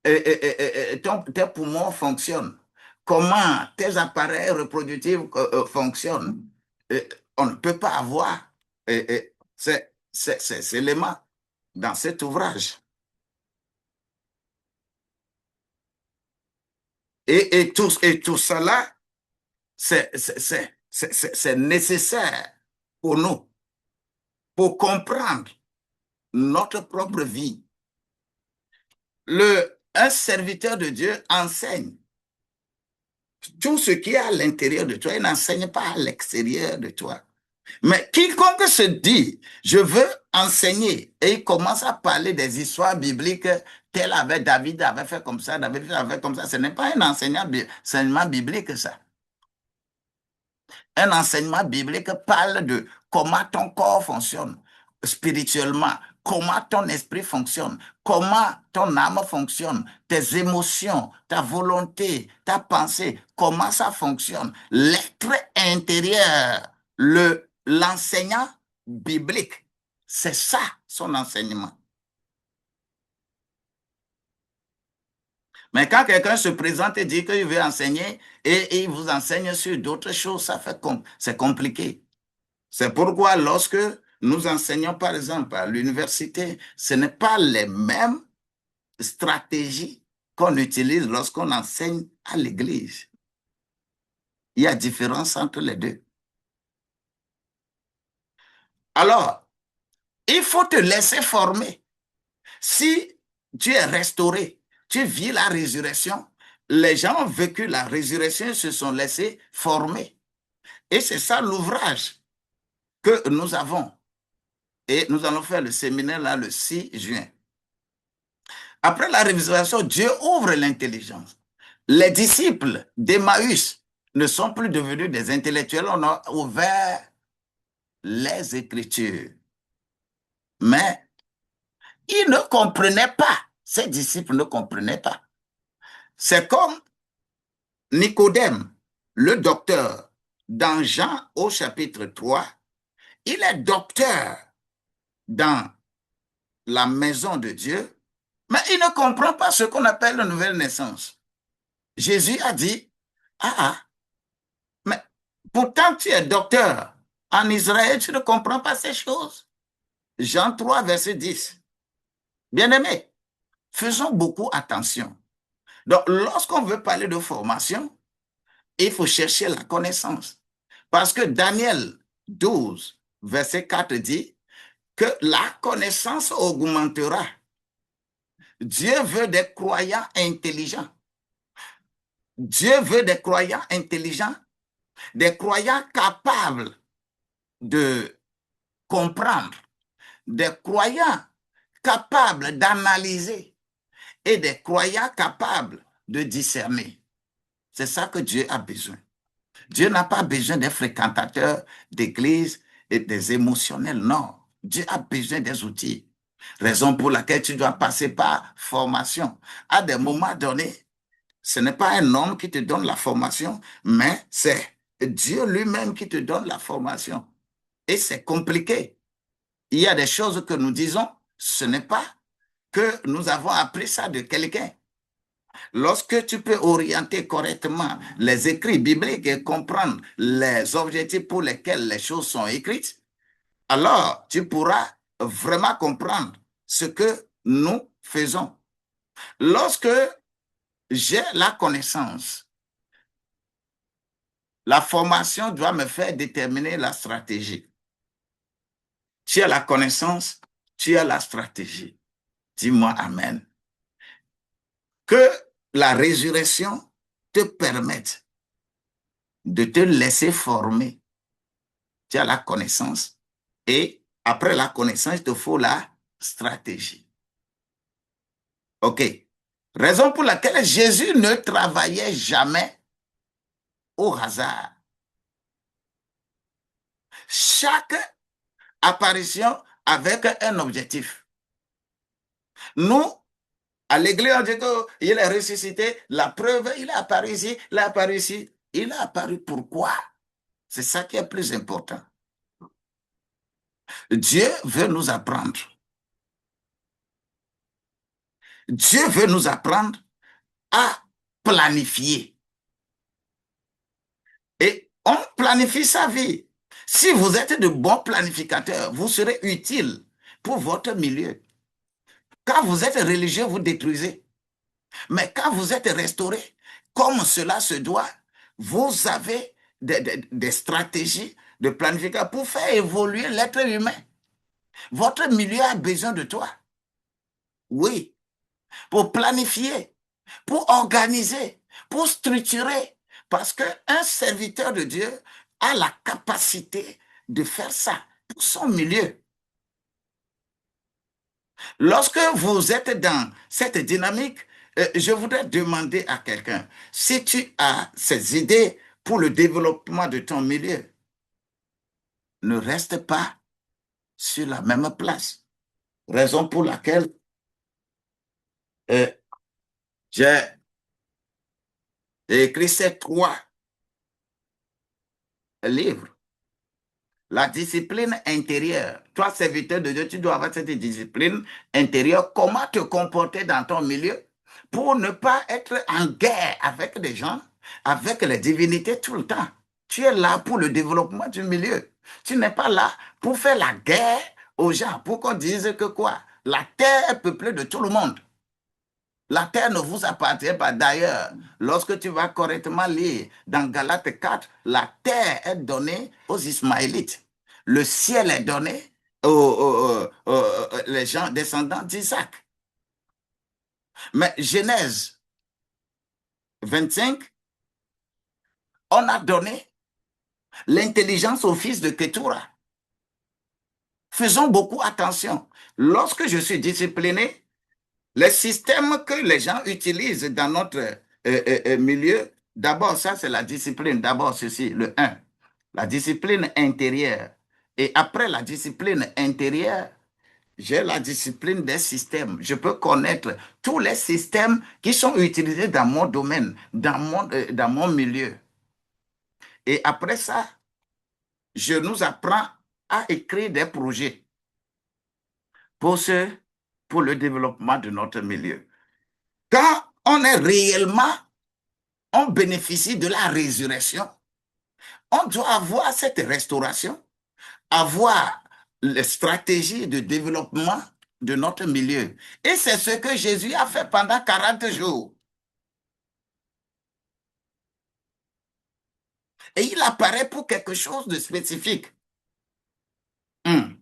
tes poumons fonctionnent, comment tes appareils reproductifs fonctionnent. On ne peut pas avoir ces éléments dans cet ouvrage. Et tout cela, c'est nécessaire pour nous, pour comprendre notre propre vie. Un serviteur de Dieu enseigne tout ce qui est à l'intérieur de toi. Il n'enseigne pas à l'extérieur de toi. Mais quiconque se dit, je veux enseigner, et il commence à parler des histoires bibliques, tel avait David avait fait comme ça, David avait fait comme ça, ce n'est pas un enseignement biblique, ça. Un enseignement biblique parle de comment ton corps fonctionne spirituellement, comment ton esprit fonctionne, comment ton âme fonctionne, tes émotions, ta volonté, ta pensée, comment ça fonctionne. L'être intérieur, l'enseignant biblique, c'est ça son enseignement. Mais quand quelqu'un se présente et dit qu'il veut enseigner et il vous enseigne sur d'autres choses, c'est compliqué. C'est pourquoi lorsque nous enseignons, par exemple, à l'université, ce n'est pas les mêmes stratégies qu'on utilise lorsqu'on enseigne à l'église. Il y a différence entre les deux. Alors, il faut te laisser former. Si tu es restauré, tu vis la résurrection, les gens ont vécu la résurrection, se sont laissés former. Et c'est ça l'ouvrage que nous avons. Et nous allons faire le séminaire là le 6 juin. Après la révélation, Dieu ouvre l'intelligence. Les disciples d'Emmaüs ne sont plus devenus des intellectuels, on a ouvert les Écritures. Mais ils ne comprenaient pas, ces disciples ne comprenaient pas. C'est comme Nicodème, le docteur, dans Jean au chapitre 3, il est docteur dans la maison de Dieu, mais il ne comprend pas ce qu'on appelle la nouvelle naissance. Jésus a dit, ah, ah, mais pourtant tu es docteur en Israël, tu ne comprends pas ces choses. Jean 3, verset 10. Bien-aimés, faisons beaucoup attention. Donc, lorsqu'on veut parler de formation, il faut chercher la connaissance. Parce que Daniel 12, verset 4 dit que la connaissance augmentera. Dieu veut des croyants intelligents. Dieu veut des croyants intelligents, des croyants capables de comprendre, des croyants capables d'analyser et des croyants capables de discerner. C'est ça que Dieu a besoin. Dieu n'a pas besoin des fréquentateurs d'église et des émotionnels, non. Dieu a besoin des outils. Raison pour laquelle tu dois passer par formation. À des moments donnés, ce n'est pas un homme qui te donne la formation, mais c'est Dieu lui-même qui te donne la formation. Et c'est compliqué. Il y a des choses que nous disons, ce n'est pas que nous avons appris ça de quelqu'un. Lorsque tu peux orienter correctement les écrits bibliques et comprendre les objectifs pour lesquels les choses sont écrites, alors tu pourras vraiment comprendre ce que nous faisons. Lorsque j'ai la connaissance, la formation doit me faire déterminer la stratégie. Tu as la connaissance, tu as la stratégie. Dis-moi Amen. Que la résurrection te permette de te laisser former. Tu as la connaissance et après la connaissance, il te faut la stratégie. OK. Raison pour laquelle Jésus ne travaillait jamais au hasard. Chaque apparition avec un objectif. Nous, à l'église, on dit qu'il est ressuscité. La preuve, il est apparu ici, il est apparu ici. Il est apparu pourquoi? C'est ça qui est plus important. Dieu veut nous apprendre. Dieu veut nous apprendre à planifier. Et on planifie sa vie. Si vous êtes de bons planificateurs, vous serez utile pour votre milieu. Quand vous êtes religieux, vous détruisez. Mais quand vous êtes restauré, comme cela se doit, vous avez des stratégies de planification pour faire évoluer l'être humain. Votre milieu a besoin de toi. Oui, pour planifier, pour organiser, pour structurer. Parce qu'un serviteur de Dieu a la capacité de faire ça pour son milieu. Lorsque vous êtes dans cette dynamique, je voudrais demander à quelqu'un, si tu as ces idées pour le développement de ton milieu, ne reste pas sur la même place. Raison pour laquelle euh, j'ai écrit ces 3 livres. La discipline intérieure. Toi, serviteur de Dieu, tu dois avoir cette discipline intérieure. Comment te comporter dans ton milieu pour ne pas être en guerre avec des gens, avec les divinités tout le temps. Tu es là pour le développement du milieu. Tu n'es pas là pour faire la guerre aux gens, pour qu'on dise que quoi? La terre est peuplée de tout le monde. La terre ne vous appartient pas. D'ailleurs, lorsque tu vas correctement lire dans Galates 4, la terre est donnée aux Ismaélites. Le ciel est donné aux les gens descendants d'Isaac. Mais Genèse 25, on a donné l'intelligence au fils de Ketura. Faisons beaucoup attention. Lorsque je suis discipliné, les systèmes que les gens utilisent dans notre milieu, d'abord, ça, c'est la discipline. D'abord, ceci, le 1, la discipline intérieure. Et après la discipline intérieure, j'ai la discipline des systèmes. Je peux connaître tous les systèmes qui sont utilisés dans mon domaine, dans mon milieu. Et après ça, je nous apprends à écrire des projets pour, ce, pour le développement de notre milieu. Quand on est réellement, on bénéficie de la résurrection, on doit avoir cette restauration, avoir les stratégies de développement de notre milieu. Et c'est ce que Jésus a fait pendant 40 jours. Et il apparaît pour quelque chose de spécifique. Hum.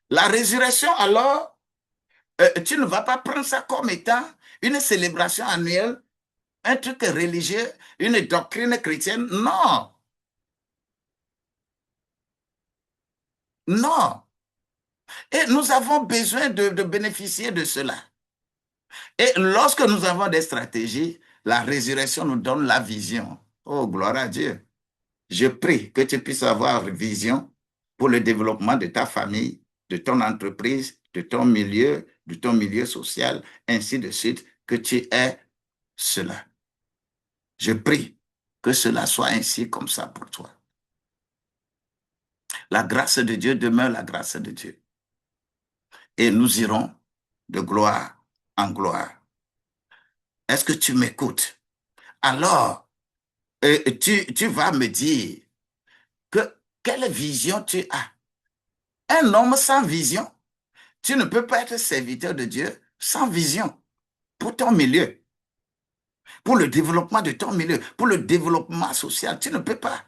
La résurrection, alors, tu ne vas pas prendre ça comme étant une célébration annuelle, un truc religieux, une doctrine chrétienne. Non, non. Et nous avons besoin de bénéficier de cela. Et lorsque nous avons des stratégies, la résurrection nous donne la vision. Oh, gloire à Dieu. Je prie que tu puisses avoir vision pour le développement de ta famille, de ton entreprise, de ton milieu social, ainsi de suite, que tu aies cela. Je prie que cela soit ainsi comme ça pour toi. La grâce de Dieu demeure la grâce de Dieu. Et nous irons de gloire en gloire. Est-ce que tu m'écoutes? Alors, tu vas me dire que quelle vision tu as. Un homme sans vision, tu ne peux pas être serviteur de Dieu sans vision pour ton milieu, pour le développement de ton milieu, pour le développement social. Tu ne peux pas.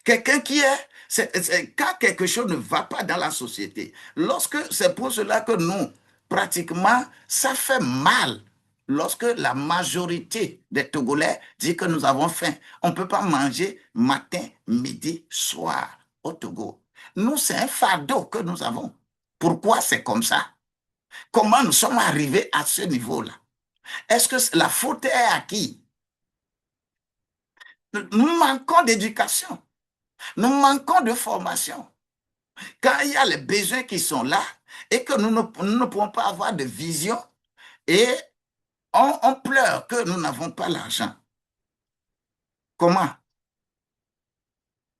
Quelqu'un qui est, quand quelque chose ne va pas dans la société, lorsque c'est pour cela que nous, pratiquement, ça fait mal. Lorsque la majorité des Togolais dit que nous avons faim, on ne peut pas manger matin, midi, soir au Togo. Nous, c'est un fardeau que nous avons. Pourquoi c'est comme ça? Comment nous sommes arrivés à ce niveau-là? Est-ce que la faute est à qui? Nous manquons d'éducation, nous manquons de formation. Quand il y a les besoins qui sont là et que nous ne pouvons pas avoir de vision et on pleure que nous n'avons pas l'argent. Comment?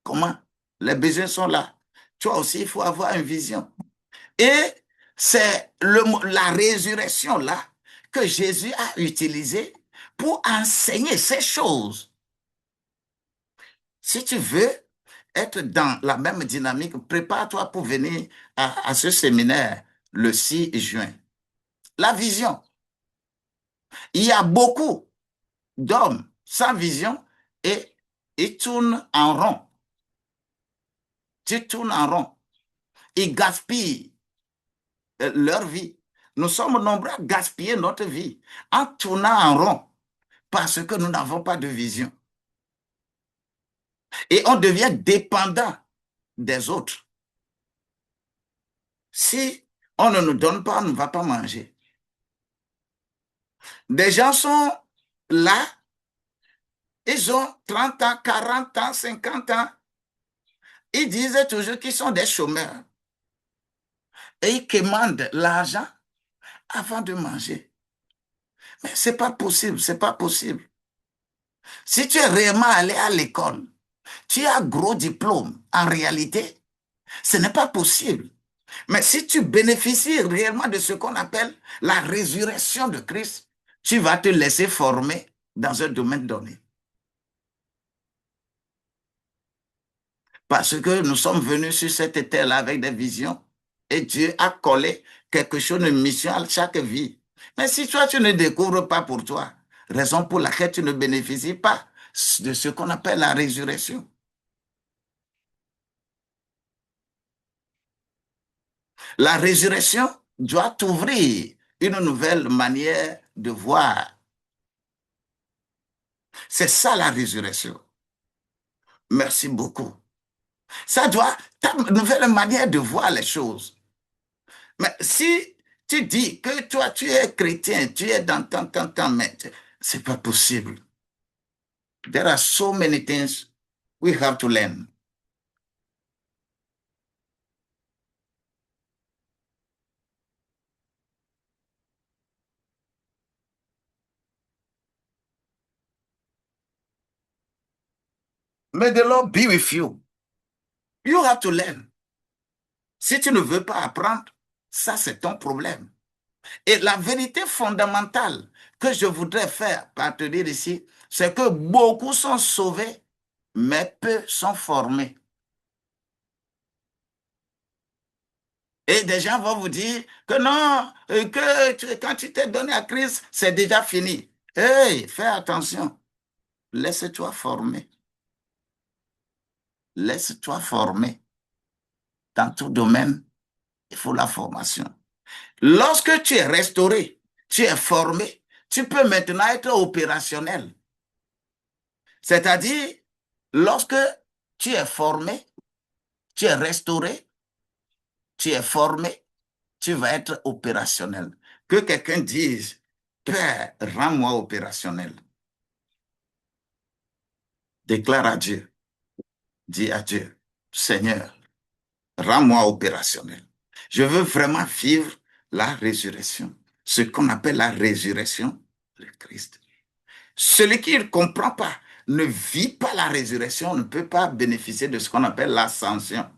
Comment? Les besoins sont là. Toi aussi, il faut avoir une vision. Et c'est la résurrection là que Jésus a utilisée pour enseigner ces choses. Si tu veux être dans la même dynamique, prépare-toi pour venir à ce séminaire le 6 juin. La vision. Il y a beaucoup d'hommes sans vision et ils tournent en rond. Tu tournes en rond. Ils gaspillent leur vie. Nous sommes nombreux à gaspiller notre vie en tournant en rond parce que nous n'avons pas de vision. Et on devient dépendant des autres. Si on ne nous donne pas, on ne va pas manger. Des gens sont là, ils ont 30 ans, 40 ans, 50 ans. Ils disent toujours qu'ils sont des chômeurs. Et ils commandent l'argent avant de manger. Mais c'est pas possible, c'est pas possible. Si tu es réellement allé à l'école, tu as gros diplôme, en réalité, ce n'est pas possible. Mais si tu bénéficies réellement de ce qu'on appelle la résurrection de Christ, tu vas te laisser former dans un domaine donné. Parce que nous sommes venus sur cette terre-là avec des visions et Dieu a collé quelque chose de mission à chaque vie. Mais si toi, tu ne découvres pas pour toi, raison pour laquelle tu ne bénéficies pas de ce qu'on appelle la résurrection. La résurrection doit t'ouvrir une nouvelle manière de voir. C'est ça la résurrection. Merci beaucoup. Ça doit, ta nouvelle manière de voir les choses. Mais si tu dis que toi, tu es chrétien, tu es dans tant, mais c'est pas possible. There are so many things we have to learn. May the Lord be with you. You have to learn. Si tu ne veux pas apprendre, ça c'est ton problème. Et la vérité fondamentale que je voudrais faire partenir ici, c'est que beaucoup sont sauvés, mais peu sont formés. Et des gens vont vous dire que non, quand tu t'es donné à Christ, c'est déjà fini. Hey, fais attention. Laisse-toi former. Laisse-toi former. Dans tout domaine, il faut la formation. Lorsque tu es restauré, tu es formé, tu peux maintenant être opérationnel. C'est-à-dire, lorsque tu es formé, tu es restauré, tu es formé, tu vas être opérationnel. Que quelqu'un dise, Père, rends-moi opérationnel. Déclare à Dieu, dis à Dieu, Seigneur, rends-moi opérationnel. Je veux vraiment vivre la résurrection, ce qu'on appelle la résurrection de Christ. Celui qui ne comprend pas, ne vit pas la résurrection, ne peut pas bénéficier de ce qu'on appelle l'ascension.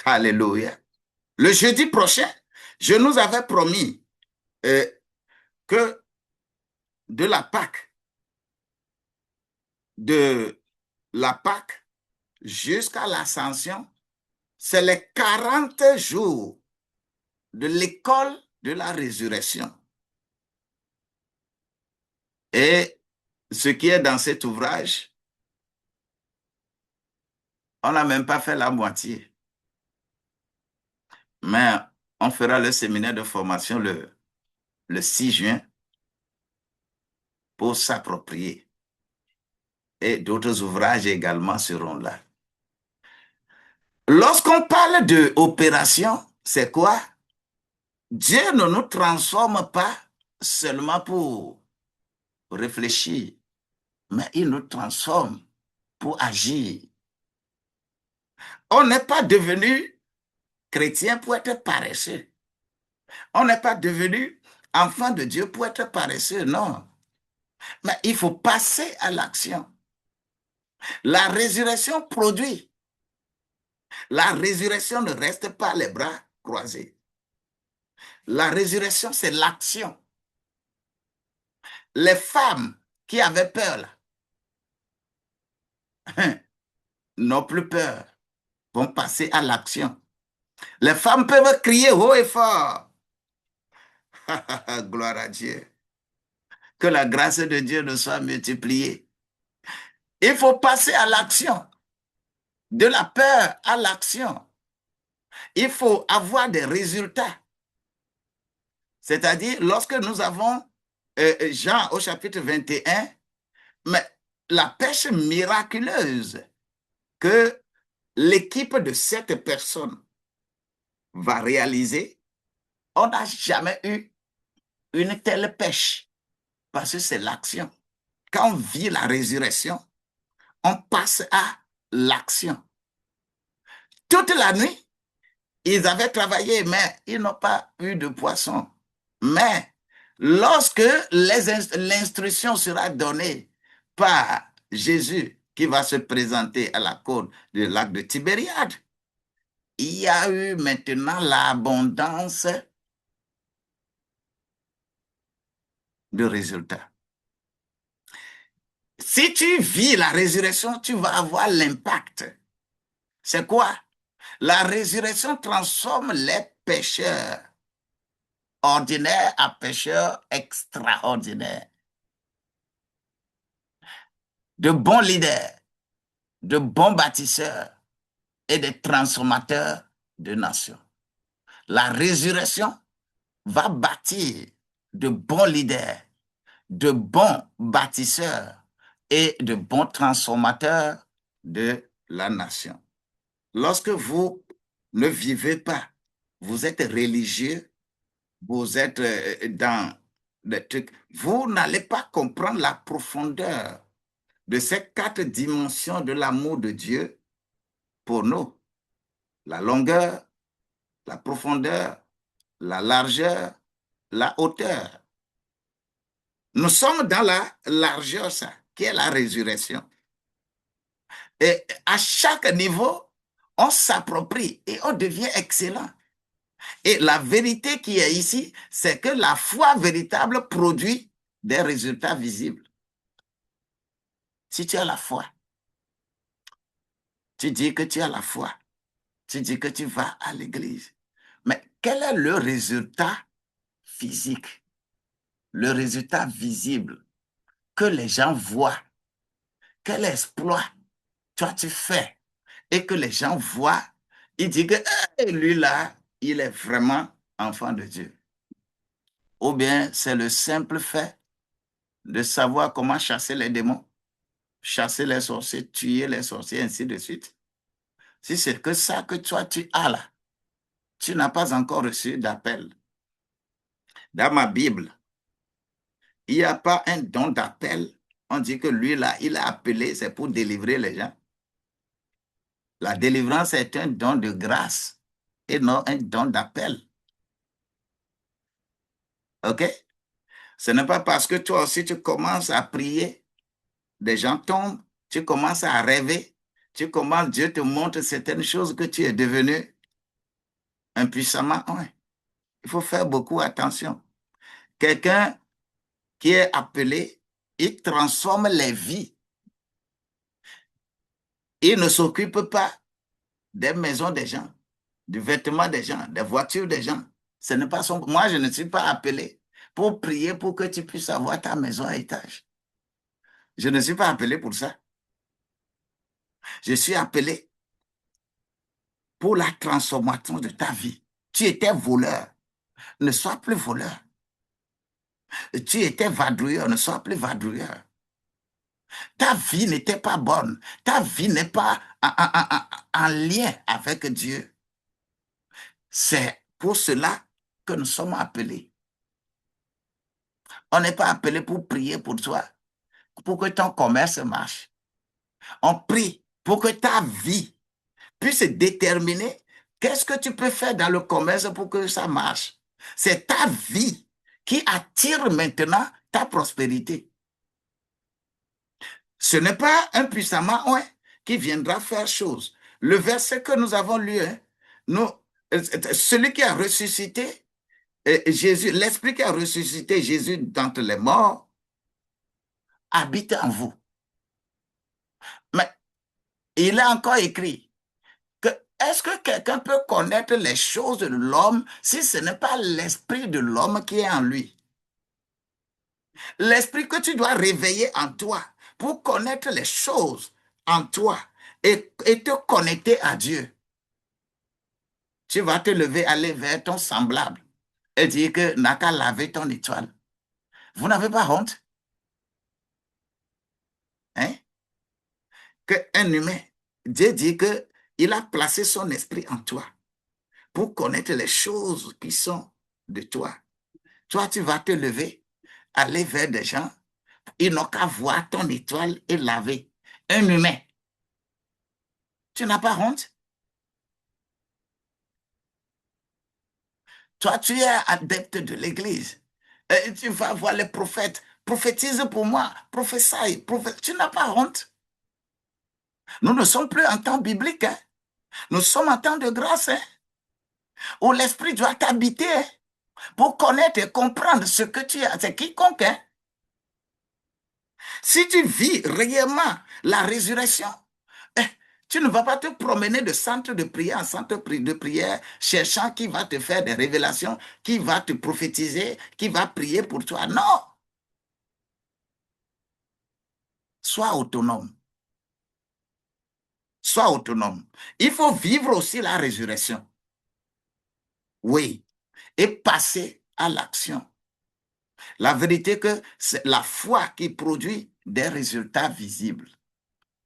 Alléluia. Le jeudi prochain, je nous avais promis que de la Pâque jusqu'à l'ascension, c'est les 40 jours de l'école de la résurrection. Et ce qui est dans cet ouvrage, on n'a même pas fait la moitié. Mais on fera le séminaire de formation le 6 juin pour s'approprier. Et d'autres ouvrages également seront là. Lorsqu'on parle d'opération, c'est quoi? Dieu ne nous transforme pas seulement pour réfléchir, mais il nous transforme pour agir. On n'est pas devenu chrétien pour être paresseux. On n'est pas devenu enfant de Dieu pour être paresseux, non. Mais il faut passer à l'action. La résurrection produit. La résurrection ne reste pas les bras croisés. La résurrection, c'est l'action. Les femmes qui avaient peur, là, n'ont plus peur, vont passer à l'action. Les femmes peuvent crier haut et fort. Gloire à Dieu. Que la grâce de Dieu nous soit multipliée. Il faut passer à l'action. De la peur à l'action. Il faut avoir des résultats. C'est-à-dire, lorsque nous avons Jean au chapitre 21, mais la pêche miraculeuse que l'équipe de 7 personnes va réaliser, on n'a jamais eu une telle pêche parce que c'est l'action. Quand on vit la résurrection, on passe à l'action. Toute la nuit, ils avaient travaillé, mais ils n'ont pas eu de poisson. Mais lorsque l'instruction sera donnée par Jésus qui va se présenter à la côte du lac de Tibériade, il y a eu maintenant l'abondance de résultats. Si tu vis la résurrection, tu vas avoir l'impact. C'est quoi? La résurrection transforme les pécheurs ordinaires à pécheurs extraordinaires. De bons leaders, de bons bâtisseurs et des transformateurs de nations. La résurrection va bâtir de bons leaders, de bons bâtisseurs et de bons transformateurs de la nation. Lorsque vous ne vivez pas, vous êtes religieux, vous êtes dans des trucs, vous n'allez pas comprendre la profondeur de ces 4 dimensions de l'amour de Dieu pour nous. La longueur, la profondeur, la largeur, la hauteur. Nous sommes dans la largeur, ça. qui est la résurrection. Et à chaque niveau, on s'approprie et on devient excellent. Et la vérité qui est ici, c'est que la foi véritable produit des résultats visibles. Si tu as la foi, tu dis que tu as la foi, tu dis que tu vas à l'église. Mais quel est le résultat physique, le résultat visible que les gens voient? Quel exploit toi tu fais et que les gens voient? Ils disent que hey, lui là, il est vraiment enfant de Dieu. Ou bien c'est le simple fait de savoir comment chasser les démons, chasser les sorciers, tuer les sorciers, ainsi de suite. Si c'est que ça que toi tu as là, tu n'as pas encore reçu d'appel. Dans ma Bible, il n'y a pas un don d'appel. On dit que lui là, il a appelé, c'est pour délivrer les gens. La délivrance est un don de grâce et non un don d'appel. OK? Ce n'est pas parce que toi aussi tu commences à prier, des gens tombent, tu commences à rêver, tu commences, Dieu te montre certaines choses que tu es devenu impuissamment. Ouais. Il faut faire beaucoup attention. Quelqu'un qui est appelé, il transforme les vies. Il ne s'occupe pas des maisons des gens, du vêtement des gens, des voitures des gens. Ce n'est pas son... Moi, je ne suis pas appelé pour prier pour que tu puisses avoir ta maison à étage. Je ne suis pas appelé pour ça. Je suis appelé pour la transformation de ta vie. Tu étais voleur, ne sois plus voleur. Tu étais vadrouilleur, ne sois plus vadrouilleur. Ta vie n'était pas bonne. Ta vie n'est pas en lien avec Dieu. C'est pour cela que nous sommes appelés. On n'est pas appelé pour prier pour toi, pour que ton commerce marche. On prie pour que ta vie puisse déterminer qu'est-ce que tu peux faire dans le commerce pour que ça marche. C'est ta vie qui attire maintenant ta prospérité. Ce n'est pas un puissamment ouais, qui viendra faire chose. Le verset que nous avons lu, hein, nous, celui qui a ressuscité Jésus, l'esprit qui a ressuscité Jésus d'entre les morts, habite en vous. Mais il est encore écrit que est-ce que quelqu'un peut connaître les choses de l'homme si ce n'est pas l'esprit de l'homme qui est en lui? L'esprit que tu dois réveiller en toi pour connaître les choses en toi et te connecter à Dieu. Tu vas te lever, aller vers ton semblable et dire que n'a qu'à laver ton étoile. Vous n'avez pas honte? Hein? Qu'un humain, Dieu dit qu'il a placé son esprit en toi pour connaître les choses qui sont de toi. Toi, tu vas te lever, aller vers des gens, ils n'ont qu'à voir ton étoile et laver. Un humain, tu n'as pas honte? Toi, tu es adepte de l'Église. Et tu vas voir les prophètes. Prophétise pour moi, prophétie. Tu n'as pas honte. Nous ne sommes plus en temps biblique. Hein. Nous sommes en temps de grâce. Hein, où l'Esprit doit t'habiter hein, pour connaître et comprendre ce que tu as. C'est quiconque. Hein. Si tu vis réellement la résurrection, eh, tu ne vas pas te promener de centre de prière en centre de prière, cherchant qui va te faire des révélations, qui va te prophétiser, qui va prier pour toi. Non. Sois autonome. Sois autonome. Il faut vivre aussi la résurrection. Oui. Et passer à l'action. La vérité que c'est la foi qui produit des résultats visibles.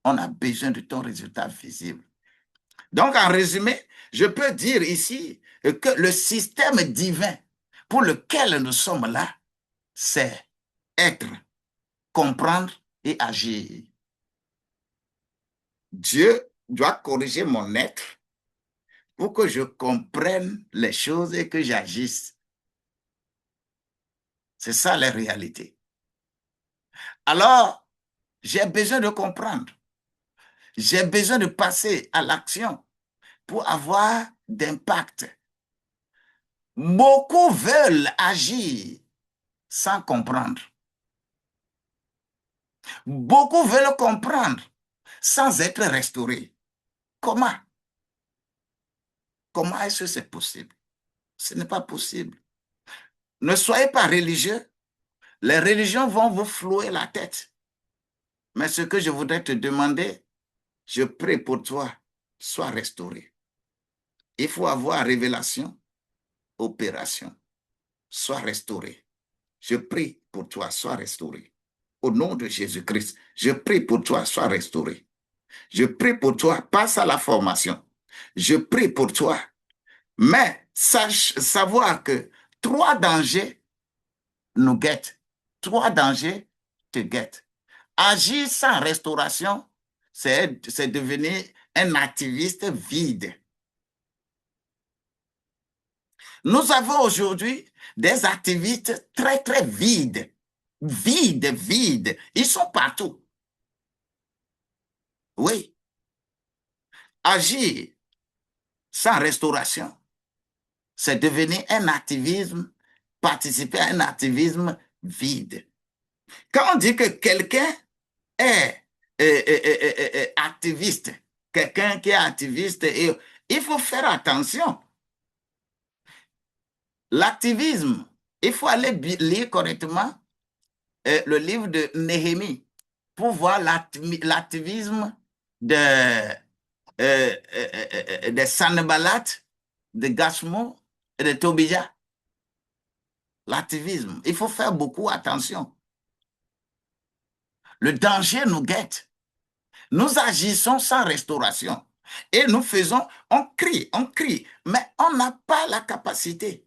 On a besoin de ton résultat visible. Donc, en résumé, je peux dire ici que le système divin pour lequel nous sommes là, c'est être, comprendre et agir. Dieu doit corriger mon être pour que je comprenne les choses et que j'agisse. C'est ça la réalité. Alors, J'ai besoin de comprendre. J'ai besoin de passer à l'action pour avoir d'impact. Beaucoup veulent agir sans comprendre. Beaucoup veulent comprendre sans être restaurés. Comment? Comment est-ce que c'est possible? Ce n'est pas possible. Ne soyez pas religieux. Les religions vont vous flouer la tête. Mais ce que je voudrais te demander, je prie pour toi, sois restauré. Il faut avoir révélation, opération. Sois restauré. Je prie pour toi, sois restauré. Au nom de Jésus-Christ, je prie pour toi, sois restauré. Je prie pour toi, passe à la formation. Je prie pour toi. Mais sache savoir que 3 dangers nous guettent. 3 dangers te guettent. Agir sans restauration, c'est devenir un activiste vide. Nous avons aujourd'hui des activistes très, très vides. Vides, vides. Ils sont partout. Oui. Agir sans restauration, c'est devenir un activisme, participer à un activisme vide. Quand on dit que quelqu'un est activiste, quelqu'un qui est activiste, il faut faire attention. L'activisme, il faut aller lire correctement le livre de Néhémie pour voir l'activisme de Sanballat, de Gashmo et de Tobija. L'activisme, il faut faire beaucoup attention. Le danger nous guette. Nous agissons sans restauration. Et nous faisons, on crie, mais on n'a pas la capacité.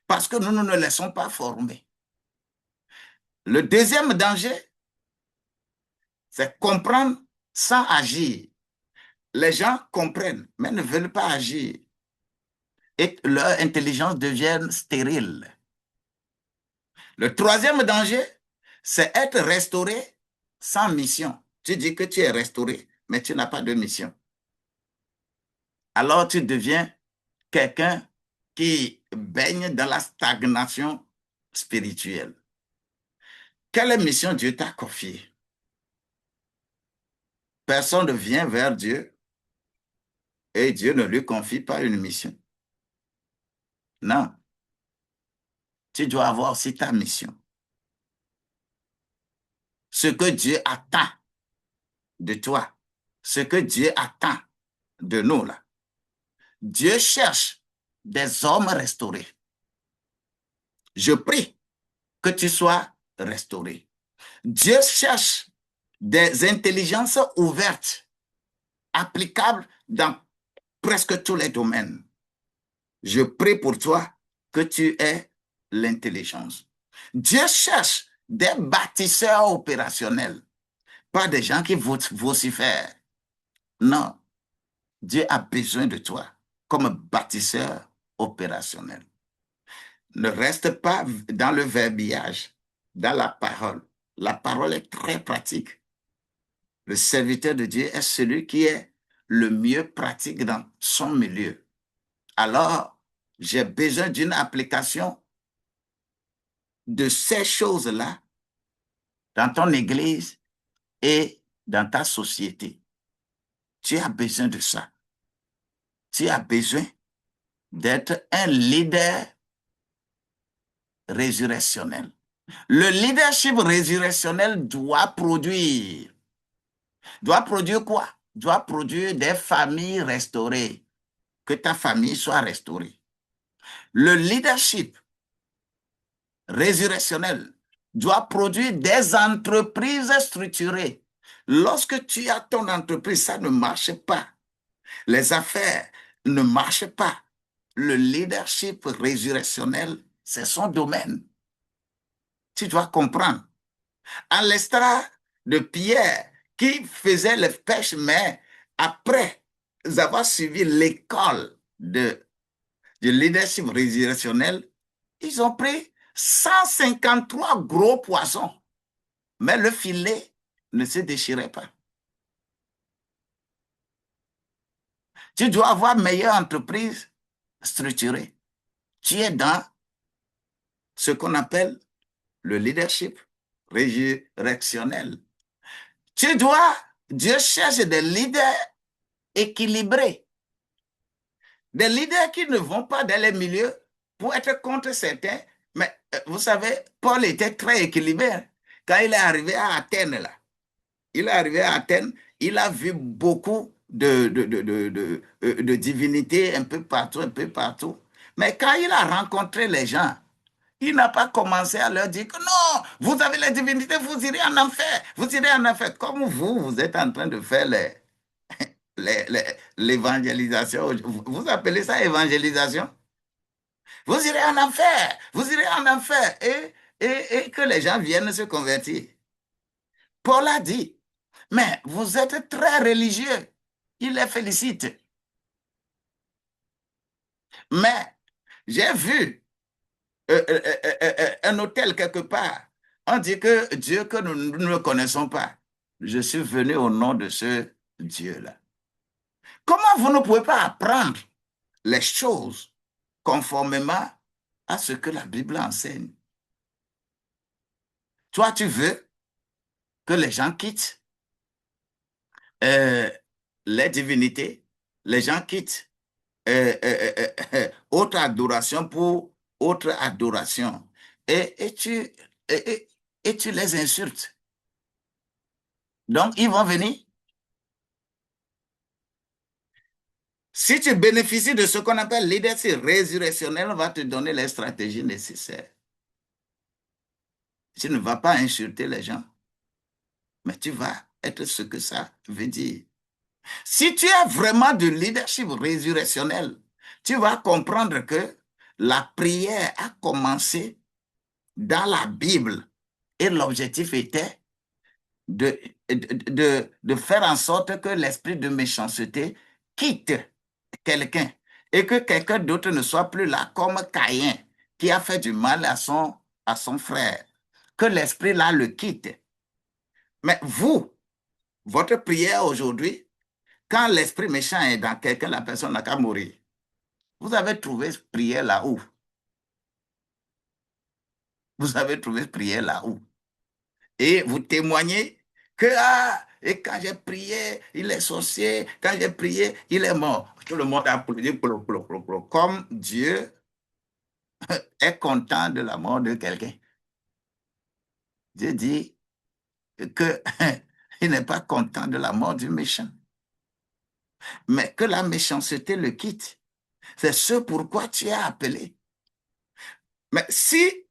Parce que nous ne nous laissons pas former. Le deuxième danger, c'est comprendre sans agir. Les gens comprennent, mais ne veulent pas agir. Et leur intelligence devient stérile. Le troisième danger, c'est être restauré sans mission. Tu dis que tu es restauré, mais tu n'as pas de mission. Alors tu deviens quelqu'un qui baigne dans la stagnation spirituelle. Quelle mission Dieu t'a confiée? Personne ne vient vers Dieu et Dieu ne lui confie pas une mission. Non, tu dois avoir aussi ta mission. Ce que Dieu attend de toi, ce que Dieu attend de nous là. Dieu cherche des hommes restaurés. Je prie que tu sois restauré. Dieu cherche des intelligences ouvertes, applicables dans presque tous les domaines. Je prie pour toi que tu aies l'intelligence. Dieu cherche des bâtisseurs opérationnels, pas des gens qui vocifèrent. Non, Dieu a besoin de toi comme bâtisseur opérationnel. Ne reste pas dans le verbiage, dans la parole. La parole est très pratique. Le serviteur de Dieu est celui qui est le mieux pratique dans son milieu. Alors, j'ai besoin d'une application de ces choses-là dans ton église et dans ta société. Tu as besoin de ça. Tu as besoin d'être un leader résurrectionnel. Le leadership résurrectionnel doit produire. Doit produire quoi? Doit produire des familles restaurées. Que ta famille soit restaurée. Le leadership résurrectionnel doit produire des entreprises structurées. Lorsque tu as ton entreprise, ça ne marche pas. Les affaires ne marchent pas. Le leadership résurrectionnel, c'est son domaine. Tu dois comprendre. À l'instar de Pierre, qui faisait les pêches, mais après avoir suivi l'école du leadership résurrectionnel, ils ont pris 153 gros poissons. Mais le filet ne se déchirait pas. Tu dois avoir meilleure entreprise structurée. Tu es dans ce qu'on appelle le leadership résurrectionnel. Dieu cherche des leaders équilibrés, des leaders qui ne vont pas dans les milieux pour être contre certains. Mais vous savez, Paul était très équilibré. Quand il est arrivé à Athènes, là, il est arrivé à Athènes, il a vu beaucoup de divinités un peu partout, un peu partout. Mais quand il a rencontré les gens, il n'a pas commencé à leur dire que non, vous avez les divinités, vous irez en enfer, vous irez en enfer. Comme vous êtes en train de faire l'évangélisation. Vous appelez ça évangélisation? Vous irez en enfer, vous irez en enfer. Et que les gens viennent se convertir. Paul a dit, mais vous êtes très religieux. Il les félicite. Mais j'ai vu un hôtel quelque part. On dit que Dieu que nous ne connaissons pas. Je suis venu au nom de ce Dieu-là. Comment vous ne pouvez pas apprendre les choses conformément à ce que la Bible enseigne? Toi, tu veux que les gens quittent euh, les divinités, les gens quittent autre adoration pour autre adoration. Et, et, et tu les insultes. Donc, ils vont venir. Si tu bénéficies de ce qu'on appelle leadership résurrectionnel, on va te donner les stratégies nécessaires. Tu ne vas pas insulter les gens, mais tu vas être ce que ça veut dire. Si tu as vraiment de leadership résurrectionnel, tu vas comprendre que la prière a commencé dans la Bible et l'objectif était de, de faire en sorte que l'esprit de méchanceté quitte quelqu'un et que quelqu'un d'autre ne soit plus là comme Caïn qui a fait du mal à son frère. Que l'esprit là le quitte. Mais vous, votre prière aujourd'hui, quand l'esprit méchant est dans quelqu'un, la personne n'a qu'à mourir. Vous avez trouvé prière là où? Vous avez trouvé prière là où? Et vous témoignez que, ah, et quand j'ai prié, il est sorcier, quand j'ai prié, il est mort. Tout le monde a applaudi, comme Dieu est content de la mort de quelqu'un. Dieu dit que il n'est pas content de la mort du méchant, mais que la méchanceté le quitte. C'est ce pourquoi tu es appelé. Mais si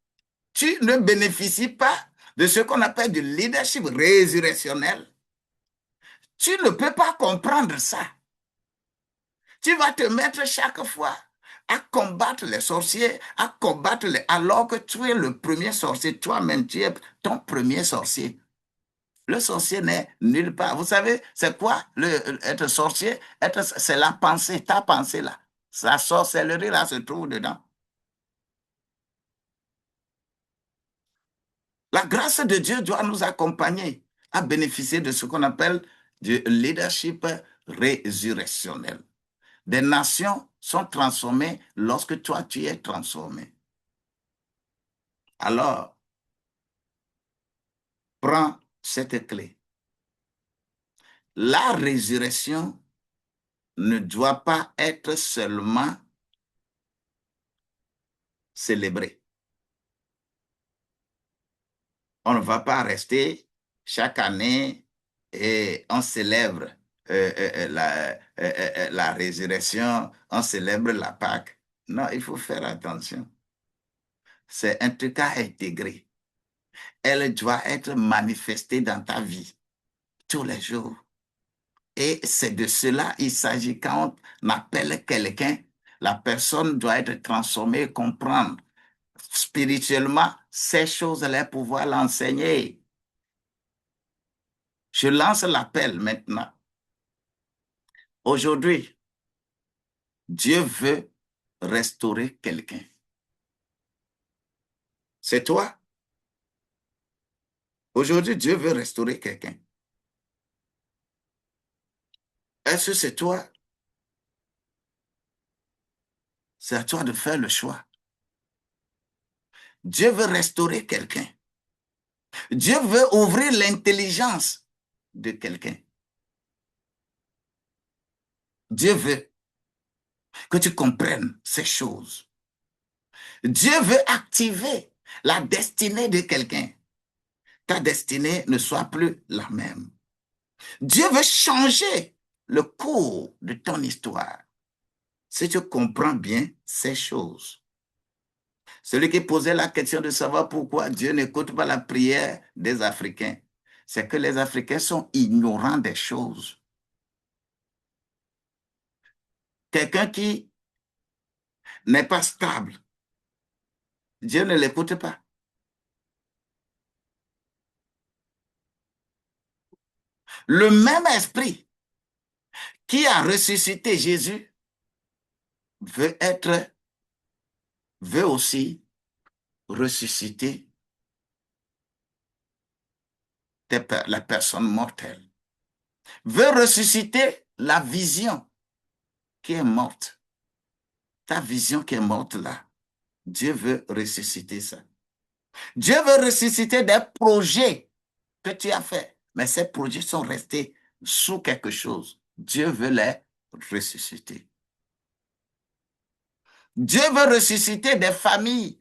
tu ne bénéficies pas de ce qu'on appelle du leadership résurrectionnel, tu ne peux pas comprendre ça. Tu vas te mettre chaque fois à combattre les sorciers, à combattre les... alors que tu es le premier sorcier, toi-même, tu es ton premier sorcier. Le sorcier n'est nulle part. Vous savez, c'est quoi être sorcier? C'est la pensée, ta pensée là. Sa sorcellerie là se trouve dedans. La grâce de Dieu doit nous accompagner à bénéficier de ce qu'on appelle du leadership résurrectionnel. Des nations sont transformées lorsque toi, tu es transformé. Alors, prends cette clé. La résurrection ne doit pas être seulement célébrée. On ne va pas rester chaque année et on célèbre la résurrection, on célèbre la Pâque. Non, il faut faire attention. C'est un truc à intégrer. Elle doit être manifestée dans ta vie tous les jours. Et c'est de cela il s'agit quand on appelle quelqu'un. La personne doit être transformée et comprendre spirituellement ces choses-là, pouvoir l'enseigner. Je lance l'appel maintenant. Aujourd'hui, Dieu veut restaurer quelqu'un. C'est toi. Aujourd'hui, Dieu veut restaurer quelqu'un. est-ce que c'est toi? C'est à toi de faire le choix. Dieu veut restaurer quelqu'un. Dieu veut ouvrir l'intelligence de quelqu'un. Dieu veut que tu comprennes ces choses. Dieu veut activer la destinée de quelqu'un. Ta destinée ne soit plus la même. Dieu veut changer le cours de ton histoire. Si tu comprends bien ces choses. Celui qui posait la question de savoir pourquoi Dieu n'écoute pas la prière des Africains, c'est que les Africains sont ignorants des choses. Quelqu'un qui n'est pas stable, Dieu ne l'écoute pas. Le même esprit qui a ressuscité Jésus veut aussi ressusciter la personne mortelle, veut ressusciter la vision qui est morte. Ta vision qui est morte là, Dieu veut ressusciter ça. Dieu veut ressusciter des projets que tu as faits, mais ces projets sont restés sous quelque chose. Dieu veut les ressusciter. Dieu veut ressusciter des familles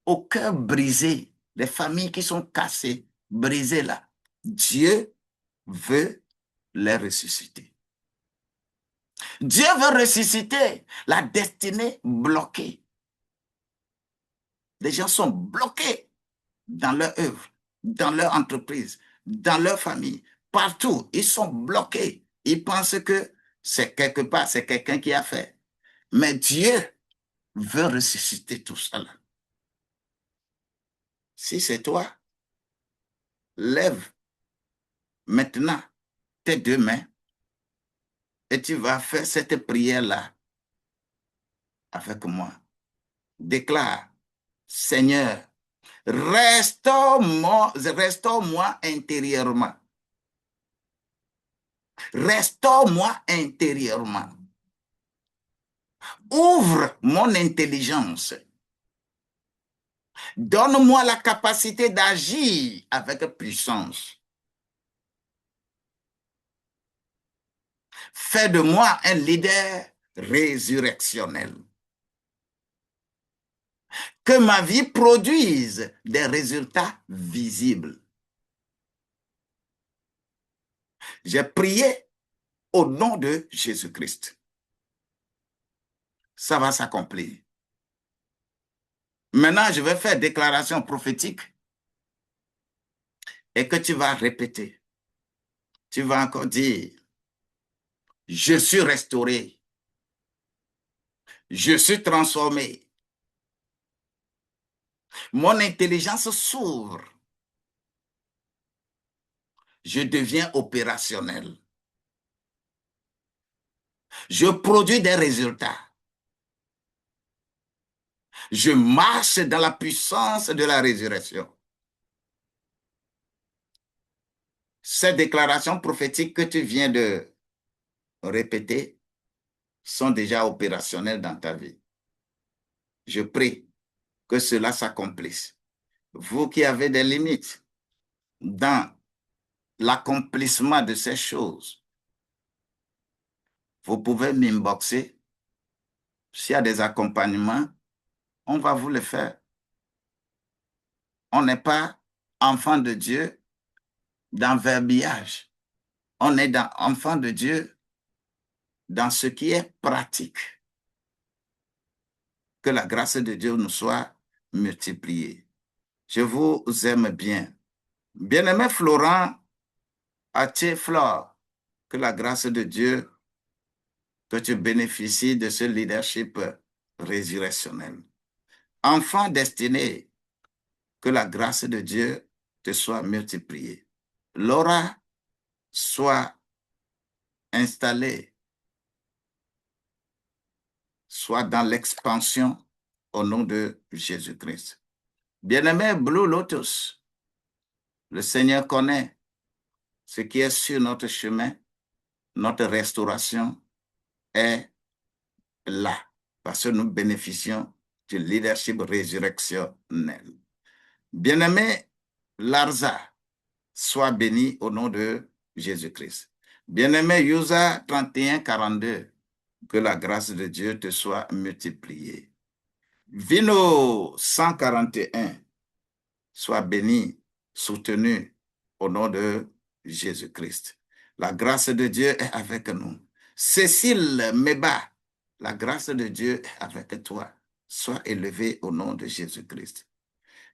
au cœur brisé, des familles qui sont cassées, brisées là. Dieu veut les ressusciter. Dieu veut ressusciter la destinée bloquée. Les gens sont bloqués dans leur œuvre, dans leur entreprise, dans leur famille, partout. Ils sont bloqués. Ils pensent que c'est quelque part, c'est quelqu'un qui a fait. Mais Dieu veut ressusciter tout cela. Si c'est toi, lève maintenant tes deux mains et tu vas faire cette prière-là avec moi. Déclare, Seigneur, restaure-moi intérieurement. Restaure-moi intérieurement. Ouvre mon intelligence. Donne-moi la capacité d'agir avec puissance. Fais de moi un leader résurrectionnel. Que ma vie produise des résultats visibles. J'ai prié au nom de Jésus-Christ. Ça va s'accomplir. Maintenant, je vais faire déclaration prophétique et que tu vas répéter. Tu vas encore dire, je suis restauré. Je suis transformé. Mon intelligence s'ouvre. Je deviens opérationnel. Je produis des résultats. Je marche dans la puissance de la résurrection. Ces déclarations prophétiques que tu viens de répéter sont déjà opérationnelles dans ta vie. Je prie que cela s'accomplisse. Vous qui avez des limites dans l'accomplissement de ces choses, vous pouvez m'inboxer. S'il y a des accompagnements, on va vous le faire. On n'est pas enfant de Dieu dans verbiage. On est enfant de Dieu dans ce qui est pratique. Que la grâce de Dieu nous soit multipliée. Je vous aime bien. Bien-aimé Florent Atier-Flore, que la grâce de Dieu, que tu bénéficies de ce leadership résurrectionnel. Enfant destiné, que la grâce de Dieu te soit multipliée. Laura, sois installée, soit dans l'expansion au nom de Jésus-Christ. Bien-aimé Blue Lotus, le Seigneur connaît ce qui est sur notre chemin. notre restauration est là, parce que nous bénéficions du leadership résurrectionnel. Bien-aimé Larza, sois béni au nom de Jésus-Christ. Bien-aimé Yusa 3142, que la grâce de Dieu te soit multipliée. Vino 141, sois béni, soutenu au nom de Jésus-Christ. La grâce de Dieu est avec nous. Cécile Meba, la grâce de Dieu est avec toi. Sois élevé au nom de Jésus-Christ.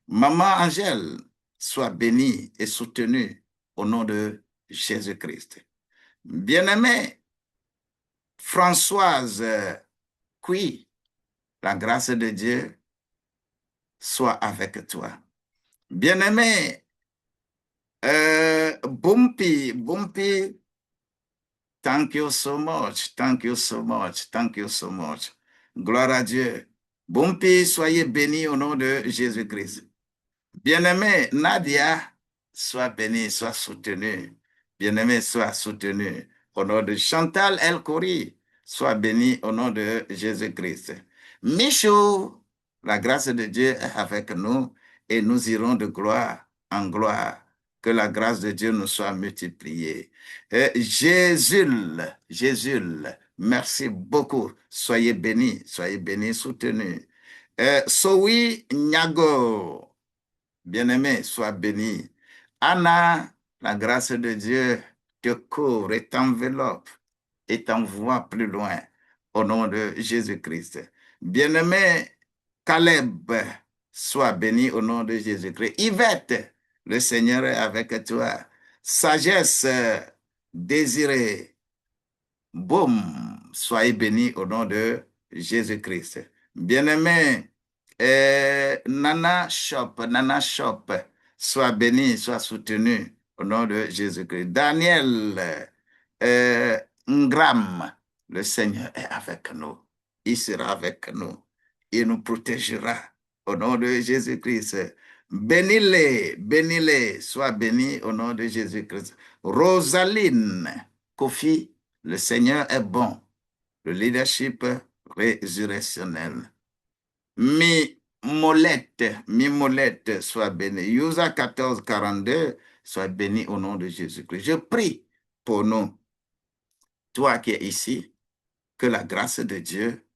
Maman Angèle, sois bénie et soutenue au nom de Jésus-Christ. Bien-aimée Françoise Cui, la grâce de Dieu soit avec toi. Bien-aimé Bumpy, thank you so much, thank you so much, thank you so much. Gloire à Dieu. Bumpy, soyez bénis au nom de Jésus-Christ. Bien-aimé Nadia, sois bénie, sois soutenue. Bien-aimé, sois soutenue. Au nom de Chantal El Khoury, sois bénie au nom de Jésus-Christ. Michou, la grâce de Dieu est avec nous et nous irons de gloire en gloire. Que la grâce de Dieu nous soit multipliée. Jésus, merci beaucoup. Soyez bénis, soutenus. Sowi Nyago, bien-aimé, sois béni. Anna, la grâce de Dieu te couvre et t'enveloppe et t'envoie plus loin au nom de Jésus-Christ. Bien-aimé Caleb, sois béni au nom de Jésus-Christ. Yvette, le Seigneur est avec toi. Sagesse désirée, boum, soyez bénis au nom de Jésus-Christ. Bien-aimé, Nana Shop, sois béni, sois soutenu au nom de Jésus-Christ. Daniel Ngram, le Seigneur est avec nous. Il sera avec nous. Il nous protégera au nom de Jésus-Christ. Bénis-les, sois béni au nom de Jésus-Christ. Rosaline Kofi, le Seigneur est bon. Le leadership résurrectionnel. Mimolette, sois béni. Yusa 1442, sois béni au nom de Jésus-Christ. Je prie pour nous, toi qui es ici, que la grâce de Dieu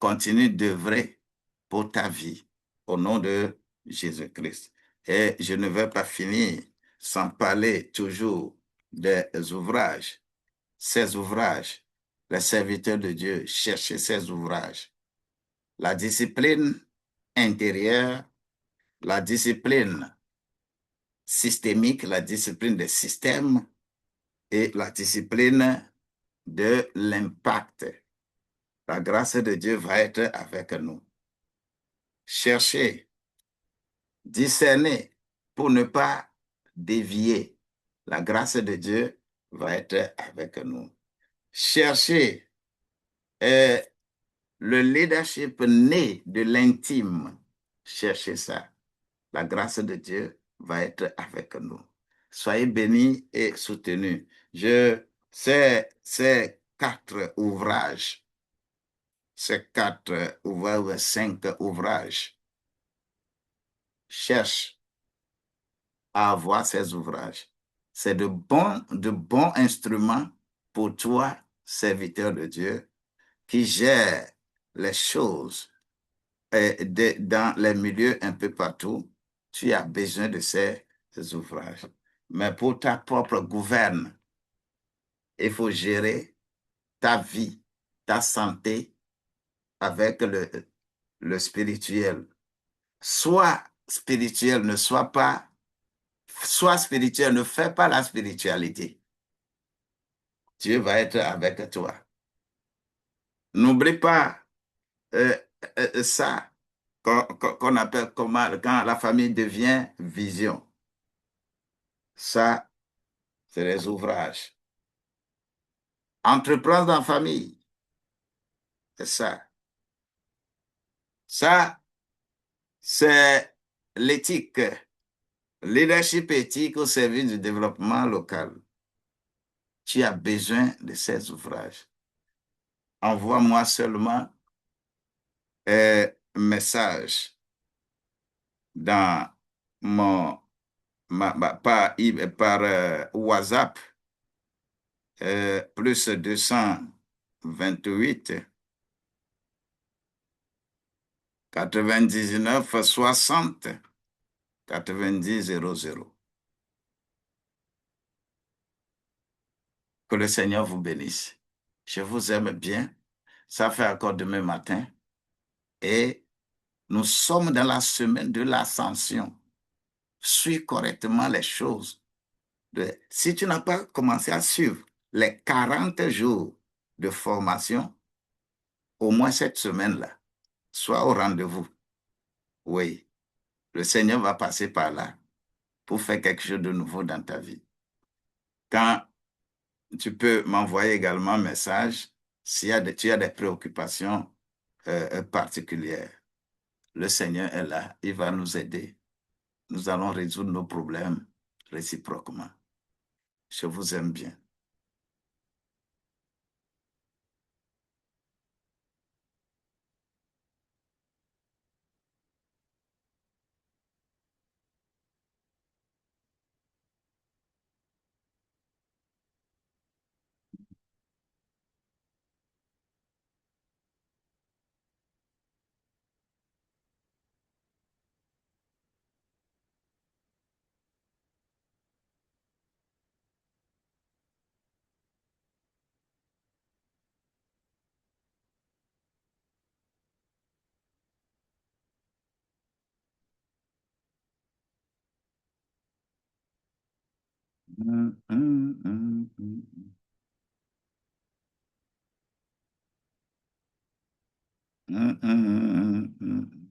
continue d'œuvrer pour ta vie au nom de Jésus-Christ. Et je ne vais pas finir sans parler toujours des ouvrages. Ces ouvrages, les serviteurs de Dieu, cherchez ces ouvrages. La discipline intérieure, la discipline systémique, la discipline des systèmes et la discipline de l'impact. La grâce de Dieu va être avec nous. Cherchez, discernez pour ne pas dévier. La grâce de Dieu va être avec nous. Cherchez le leadership né de l'intime. Cherchez ça. La grâce de Dieu va être avec nous. Soyez bénis et soutenus. Ces quatre ouvrages, cinq ouvrages, cherche à avoir ces ouvrages. C'est de bons instruments pour toi, serviteur de Dieu, qui gère les choses dans les milieux un peu partout. Tu as besoin de ces ouvrages. Mais pour ta propre gouverne, il faut gérer ta vie, ta santé avec le spirituel. Sois spirituel, sois spirituel, ne fais pas la spiritualité. Dieu va être avec toi. N'oublie pas ça qu'on appelle comment, quand la famille devient vision. Ça, c'est les ouvrages. Entreprendre en famille, c'est ça. Ça, c'est l'éthique, leadership éthique au service du développement local. tu as besoin de ces ouvrages. Envoie-moi seulement un message dans mon, par WhatsApp, plus 228 99 60 90 00. Que le Seigneur vous bénisse. Je vous aime bien. Ça fait encore demain matin. Et nous sommes dans la semaine de l'ascension. Suis correctement les choses. Si tu n'as pas commencé à suivre les 40 jours de formation, au moins cette semaine-là, sois au rendez-vous. Oui, le Seigneur va passer par là pour faire quelque chose de nouveau dans ta vie. Quand tu peux m'envoyer également un message si tu as des préoccupations particulières. Le Seigneur est là, il va nous aider. Nous allons résoudre nos problèmes réciproquement. Je vous aime bien. Mm, mm, mm, mm, mm, mm, mm, mm, mm.